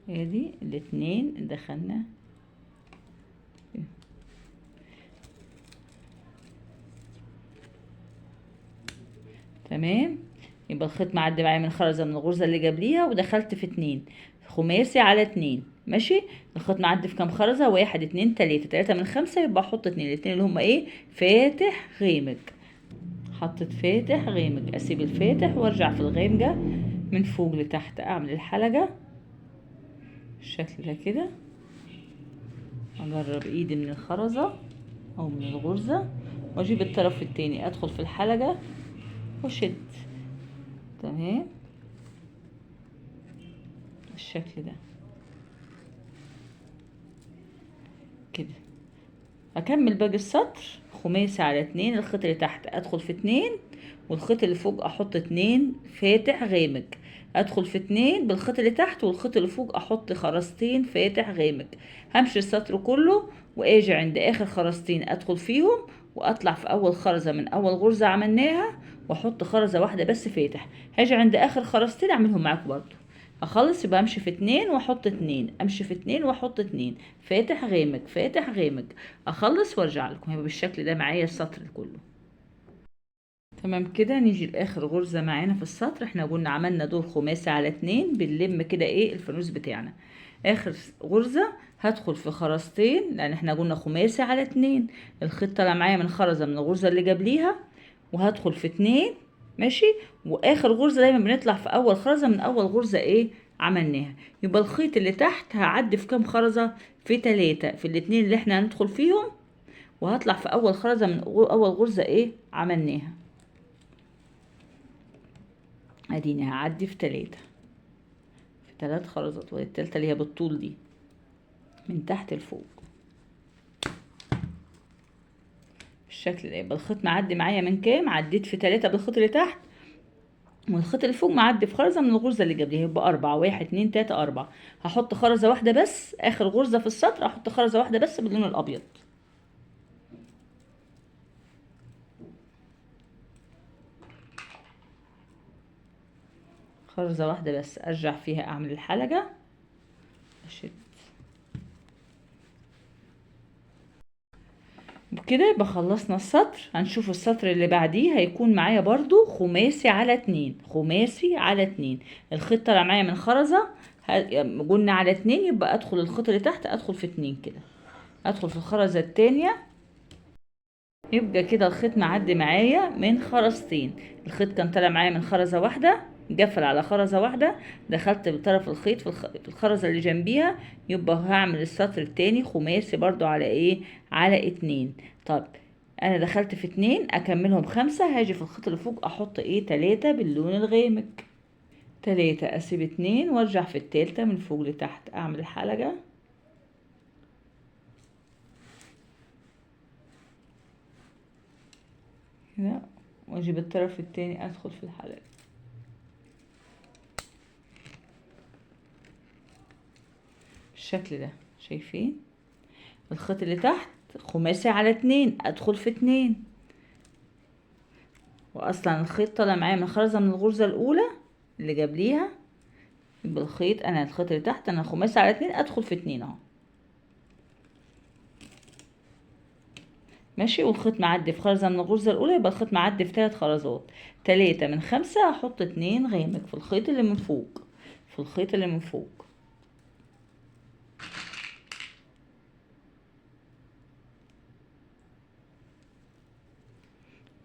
ادي الاتنين دخلنا، تمام. يبقى الخيط معدي معايا من خرزة من الغرزة اللي قبليها ودخلت في 2، خماسي على 2 ماشي. الخيط معدي في كام خرزة؟ 1 2 3، 3 من 5 يبقى احط 2، الاتنين اللي هما ايه؟ فاتح غامق. حطيت فاتح غامق، اسيب الفاتح وارجع في الغامقة من فوق لتحت، اعمل الحلقة بالشكل ده كده. اجرب ايدي من الخرزة او من الغرزة واجيب الطرف التاني، ادخل في الحلقة وشد، تمام بالشكل ده كده. اكمل باقي السطر خماسي على 2، الخيط اللي تحت ادخل في 2 والخيط اللي فوق احط 2 فاتح غامق، ادخل في 2 بالخيط اللي تحت والخيط اللي فوق احط خرزتين فاتح غامق. همشي السطر كله واجي عند اخر خرزتين ادخل فيهم واطلع في اول خرزة من اول غرزة عملناها واحط خرزة واحدة بس فاتح. هاجي عند اخر خرزتين اعملهم معاكم برضو. اخلص يبقى امشي في 2 واحط 2، امشي في 2 واحط 2 فاتح غامق فاتح غامق، اخلص وارجع لكم. هيبقى بالشكل ده معايا السطر كله. تمام كده. نيجي لاخر غرزة معانا في السطر، احنا قلنا عملنا دور خماسي على 2، بنلم كده ايه الفانوس بتاعنا. اخر غرزة هدخل في خرزتين لان احنا قلنا خماسي على 2، الخيط طالع معايا من خرزة من الغرزة اللي قبليها وهدخل في 2 ماشي. واخر غرزة دايما بنطلع في اول خرزة من اول غرزة ايه عملناها. يبقى الخيط اللي تحت هعدي في كام خرزة؟ في 3 في الاتنين اللي احنا هندخل فيهم، وهطلع في اول خرزة من اول غرزة ايه عملناها. اديني هعدي في 3 في 3 خرزات، والتالتة اللي هي بالطول دي من تحت لفوق بالشكل ده. يبقى الخيط معدي معايا من كام؟ عديت في 3 بالخيط اللي تحت، والخيط اللي فوق معدي في خرزة من الغرزة اللي قبلها، يبقى 4. 1 2 3 4. هحط خرزة واحدة بس اخر غرزة في السطر، احط خرزة واحدة بس باللون الابيض، خرزة واحدة بس، ارجع فيها اعمل الحلقة اشد. بكده يبقى خلصنا السطر. هنشوف السطر اللي بعديه هيكون معايا برضو خماسي على 2، خماسي على 2. الخيط طالع معايا من خرزة، قلنا على 2 يبقى ادخل الخيط اللي تحت ادخل في 2 كده، ادخل في الخرزة التانية. يبقى كده الخيط معدي معايا من خرزتين، الخيط كان طالع معايا من خرزة واحدة، قفل على خرزة واحدة، دخلت بطرف الخيط في الخرزة اللي جنبيها، يبقى هعمل السطر التاني خماسي برضو على ايه؟ على 2. طب انا دخلت في 2 اكملهم 5، هاجي في الخيط اللي فوق احط ايه؟ 3 باللون الغامق، 3 اسيب 2 وارجع في التالتة من فوق لتحت اعمل حلقة كده، واجيب الطرف التاني ادخل في الحلقة بالشكل ده. شايفين الخيط اللي تحت خماسي على 2، ادخل في 2، واصلا الخيط طالع معايا من خرزة من الغرزة الاولى اللي قبليها، يبقى الخيط انا الخيط اللي تحت انا خماسي على 2 ادخل في 2 اهو ماشي. والخيط معدي في خرزة من الغرزة الاولى، يبقى الخيط معدي في 3 خرزات، 3 من 5 هحط 2 غامق في الخيط اللي من فوق، في الخيط اللي من فوق.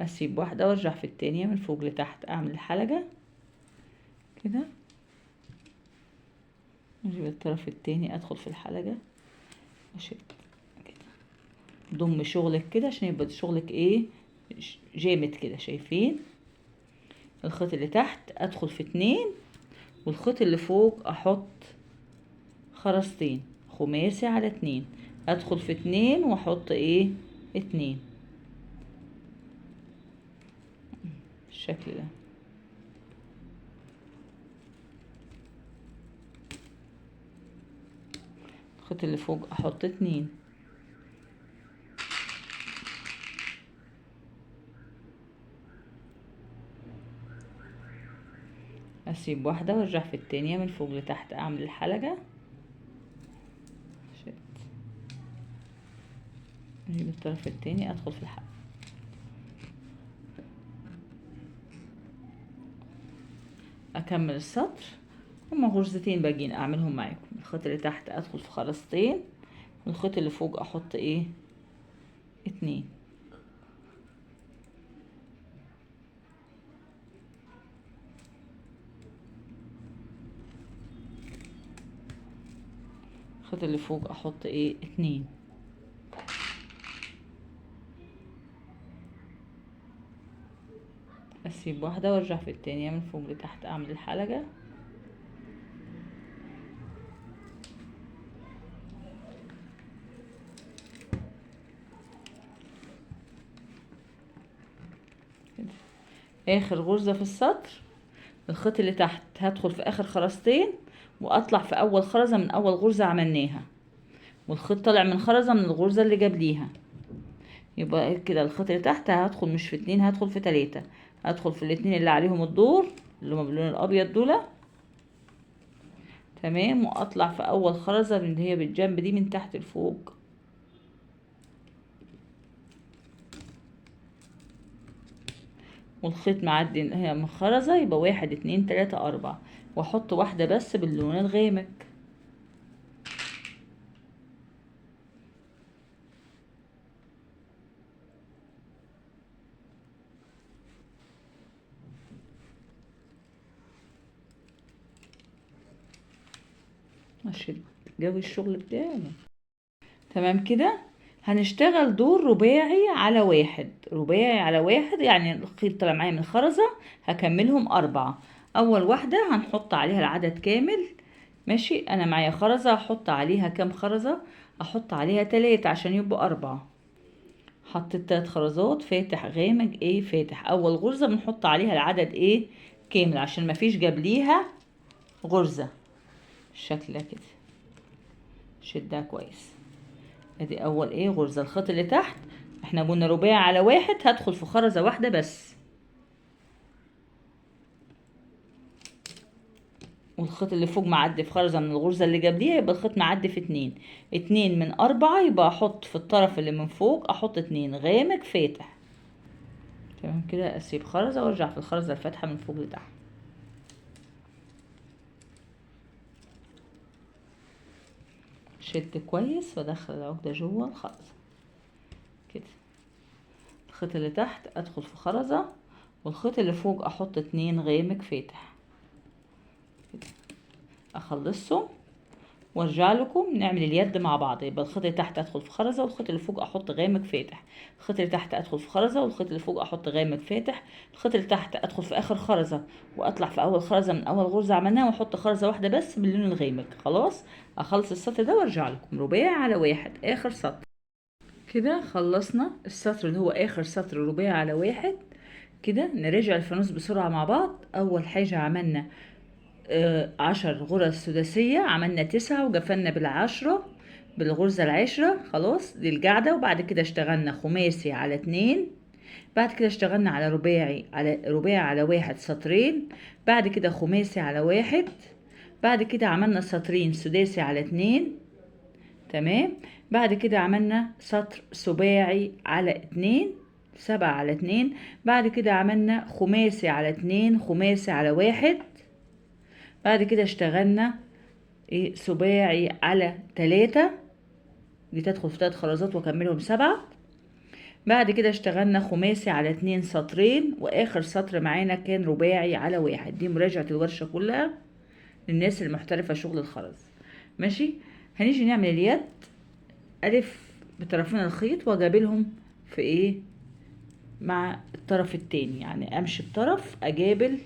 اسيب واحدة وارجع في التانية من فوق لتحت اعمل الحلقة كده، اجيب الطرف التاني ادخل في الحلقة واشد كده. ضم شغلك كده عشان يبقى شغلك ايه؟ جامد كده. شايفين الخيط اللي تحت ادخل في 2 والخيط اللي فوق احط خرزتين خماسي على 2، ادخل في 2 واحط ايه؟ 2 بالشكل ده. الخيط اللي فوق احط 2، اسيب واحدة وارجع في التانية من فوق لتحت، اعمل الحلقة، اجيب الطرف التاني ادخل في الحلقة، اكمل السطر. هما غرزتين باجين اعملهم معاكم. الخيط اللي تحت ادخل في خرزتين، والخيط اللي فوق احط ايه 2. الخيط اللي فوق احط ايه 2. اسيب واحدة وارجع في التانية من فوق لتحت، اعمل الحلقة، اخر غرزة في السطر. الخيط اللي تحت هدخل في اخر خرزتين واطلع في اول خرزة من اول غرزة عملناها، والخيط طالع من خرزة من الغرزة اللي قبليها. يبقى كده الخيط اللي تحت هدخل مش في 2، هدخل في 3. هدخل في الاتنين اللي عليهم الدور اللي هما باللون الابيض دول، تمام، واطلع في اول خرزة من اللي هي بالجنب دي من تحت لفوق، والخيط معدي هي من خرزة، يبقى 1 2 3 4، واحط واحدة بس باللون الغامق. اشد جو الشغل بتاعي. تمام كده. هنشتغل دور رباعي على 1. رباعي على 1 يعني الخيط طلع معايا من خرزة، هكملهم 4. اول واحدة هنحط عليها العدد كامل، ماشي. انا معايا خرزة، هحط عليها كام خرزة؟ احط عليها 3 عشان يبقوا 4. حطيت 3 خرزات، فاتح غامق ايه فاتح. اول غرزة بنحط عليها العدد ايه كامل عشان مفيش جنبليها غرزة، بالشكل ده كده. شدها كويس. ادي اول ايه غرزة. الخيط اللي تحت احنا قلنا رباعي على 1، هدخل في خرزة واحدة بس، والخيط اللي فوق معدي في خرزة من الغرزة اللي قبليها، يبقى الخيط معدي في 2. 2 من 4، يبقى احط في الطرف اللي من فوق احط 2 غامق فاتح. تمام كده. اسيب خرزة وارجع في الخرزة الفاتحة من فوق لتحت، شد كويس وادخل العقدة جوه الخرزة كده. الخيط اللي تحت ادخل في خرزة، والخيط اللي فوق احط 2 غامق فاتح كده. اخلصهم وارجع لكم نعمل اليد مع بعض. يبقى الخيط اللي تحت ادخل في خرزة، والخيط اللي فوق احط غامق فاتح. الخيط اللي تحت ادخل في خرزة، والخيط اللي فوق احط غامق فاتح. الخيط اللي تحت ادخل في اخر خرزة واطلع في اول خرزة من اول غرزة عملناها، واحط خرزة واحدة بس باللون الغامق. خلاص اخلص السطر ده وارجع لكم. رباعي على 1 اخر سطر. كده خلصنا السطر اللي هو اخر سطر رباعي على 1. كده نراجع الفانوس بسرعة مع بعض. اول حاجة عملنا 10 غرز سداسية، عملنا 9 وقفلنا بالعشرة بالغرزة العشرة. خلاص دي القاعدة. وبعد كده اشتغلنا خماسي على 2. بعد كده اشتغلنا على رباعي على 1 سطرين. بعد كده خماسي على 1. بعد كده عملنا سطرين سداسي على 2. تمام. بعد كده عملنا سطر سباعي على 2، 7 على 2. بعد كده عملنا خماسي على 2 خماسي على 1. بعد كده اشتغلنا ايه سباعي على 3، دي تدخل في 3 خرزات واكملهم 7. بعد كده اشتغلنا خماسي على 2 سطرين، واخر سطر معانا كان رباعي على 1. دي مراجعة الورشة كلها للناس المحترفة شغل الخرز. ماشي. هنيجي نعمل اليد. الف بطرفين الخيط واجابلهم في ايه مع الطرف التاني، يعني امشي بطرف اجابل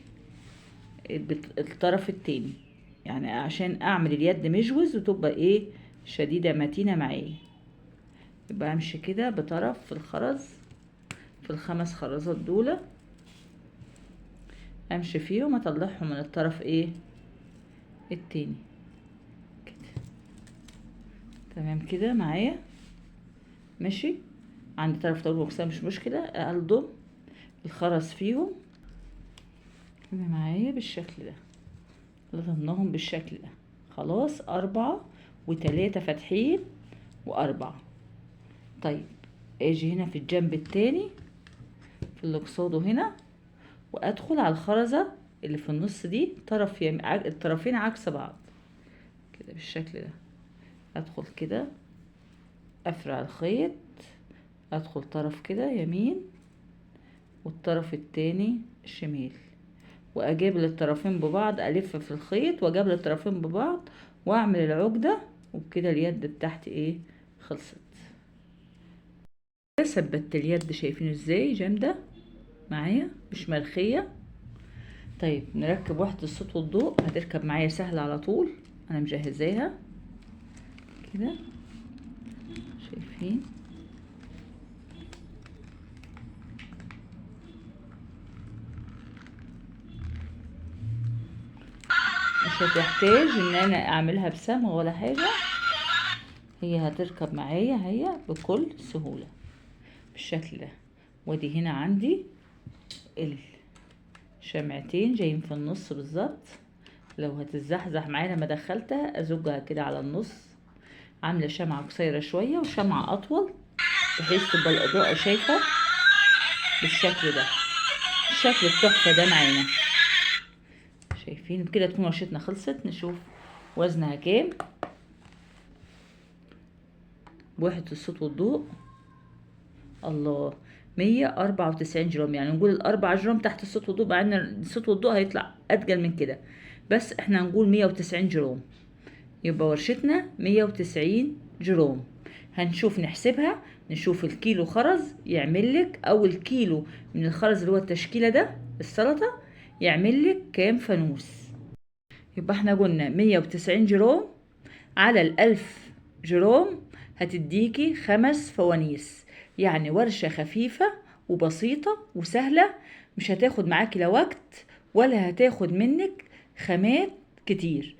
الطرف التاني، يعني عشان اعمل اليد مجوز وتبقى ايه شديدة متينة معايا. يبقى امشي كده بطرف في الخرز في ال5 خرزات دول، امشي فيهم اطلعهم من الطرف ايه التاني كده. تمام كده معايا ماشي. عندي طرف طول وكسام مش مشكلة، ألضم الخرز فيهم كده معايا بالشكل ده، لضمناهم بالشكل ده. خلاص 4 و3 فاتحين و4. طيب اجي هنا في الجنب التاني في اللي قصاده هنا، وادخل على الخرزة اللي في النص دي طرف الطرفين عكس بعض كده بالشكل ده. ادخل كده افرع الخيط، ادخل طرف كده يمين والطرف التاني شمال، واجيب الطرفين ببعض، الف في الخيط واجيب الطرفين ببعض واعمل العقدة، وبكده اليد بتاعتي ايه خلصت. ثبت اليد، شايفين ازاي جامدة معايا مش مرخية. طيب نركب وحدة الصوت والضوء، هتركب معايا سهلة على طول، انا مجهزاها كده شايفين. مش هتحتاج ان انا اعملها بصمغ ولا حاجة، هي هتركب معايا هي بكل سهولة بالشكل ده. ودي هنا عندي الشمعتين جايين في النص بالظبط، لو هتتزحزح معايا لما دخلتها ازجها كده على النص، عاملة شمعة قصيرة شوية وشمعة اطول بحيث تبقى الاضاءة شايفة بالشكل ده، الشكل التحفة ده معانا. شايفين بكده تكون ورشتنا خلصت. نشوف وزنها كام بوحدة الصوت والضوء. الله، 194 جرام، يعني نقول الأربع جرام تحت الصوت والضوء، مع ان الصوت والضوء هيطلع أتقل من كده، بس احنا هنقول 190 جرام، يبقى ورشتنا 190 جرام. هنشوف نحسبها، نشوف الكيلو خرز يعمل لك، أو الكيلو من الخرز اللي هو التشكيلة ده السلطة يعمل لك كام فانوس. يبقى احنا قلنا 190 جرام على 1000 جرام هتديكي 5 فوانيس، يعني ورشة خفيفة وبسيطة وسهلة، مش هتاخد معاكي لا وقت ولا هتاخد منك خامات كتير.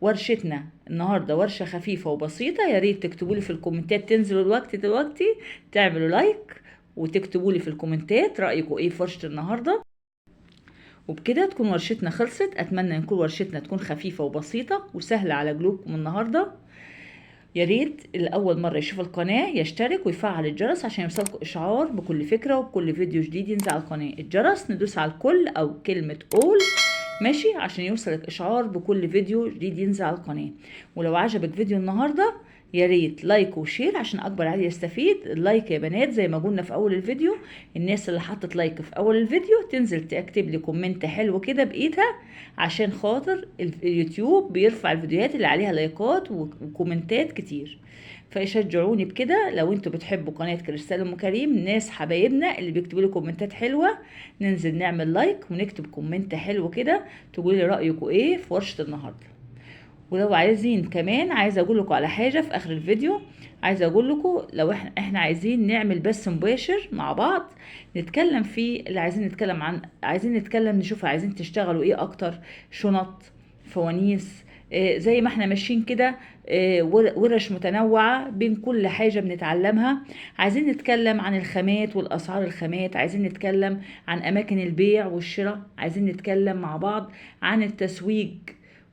ورشتنا النهاردة ورشة خفيفة وبسيطة. يا ريت تكتبولي في الكومنتات، تنزلوا الوقت دلوقتي تعملوا لايك وتكتبولي في الكومنتات رأيكم ايه في ورشة النهاردة. وبكده تكون ورشتنا خلصت. اتمنى ان كل ورشتنا تكون خفيفة وبسيطة وسهلة على قلوبكم النهاردة. يا ريت الأول مرة يشوف القناة يشترك ويفعل الجرس عشان يوصلكوا إشعار بكل فكرة وبكل فيديو جديد ينزل على القناة. الجرس ندوس على الكل أو كلمة أول ماشي عشان يوصلك إشعار بكل فيديو جديد ينزل على القناة. ولو عجبك فيديو النهاردة يا ريت لايك وشير عشان اكبر عدد يستفيد. اللايك يا بنات زي ما قلنا في اول الفيديو، الناس اللي حطت لايك في اول الفيديو تنزل تكتب لي كومنت حلو كده بايدها، عشان خاطر اليوتيوب بيرفع الفيديوهات اللي عليها لايكات وكومنتات كتير. فيشجعوني بكده. لو انتوا بتحبوا قناه كريستال ام كريم، ناس حبايبنا اللي بيكتبوا لي كومنتات حلوه، ننزل نعمل لايك ونكتب كومنت حلو كده تقولوا لي رايكم ايه في ورشه النهارده. ولو عايزين كمان، عايزه اقول لكم على حاجه في اخر الفيديو، عايزه اقول لكم لو احنا عايزين نعمل بث مباشر مع بعض نتكلم فيه، اللي عايزين نتكلم نشوف عايزين تشتغلوا ايه اكتر، شنط، فوانيس، زي ما احنا ماشيين كده، ورش متنوعة بين كل حاجة بنتعلمها. عايزين نتكلم عن الخامات والأسعار الخامات، عايزين نتكلم عن أماكن البيع والشراء، عايزين نتكلم مع بعض عن التسويق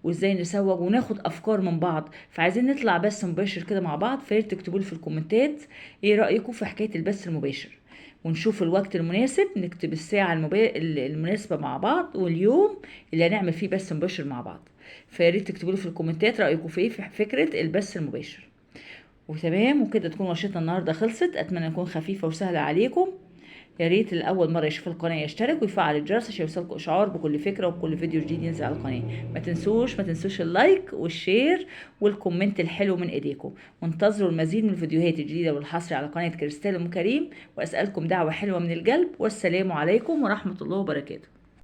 وازاي نسوق وناخد افكار من بعض. فعايزين نطلع بث مباشر كده مع بعض، فياريت تكتبوا لي في الكومنتات ايه رايكم في حكايه البث المباشر، ونشوف الوقت المناسب نكتب الساعه المناسبه مع بعض واليوم اللي هنعمل فيه بث مباشر مع بعض. فياريت تكتبوا لي في الكومنتات رايكم في ايه في فكره البث المباشر. وتمام وكده تكون ورشتنا النهارده خلصت. اتمنى تكون خفيفه وسهله عليكم. يا ريت الاول مره يشوف القناه يشترك ويفعل الجرس عشان يوصلكوا اشعار بكل فكره وبكل فيديو جديد ينزل على القناه. ما تنسوش اللايك والشير والكومنت الحلو من ايديكم. وانتظروا المزيد من الفيديوهات الجديده والحصري على قناه كريستال ام كريم، واسالكم دعوه حلوه من القلب، والسلام عليكم ورحمه الله وبركاته.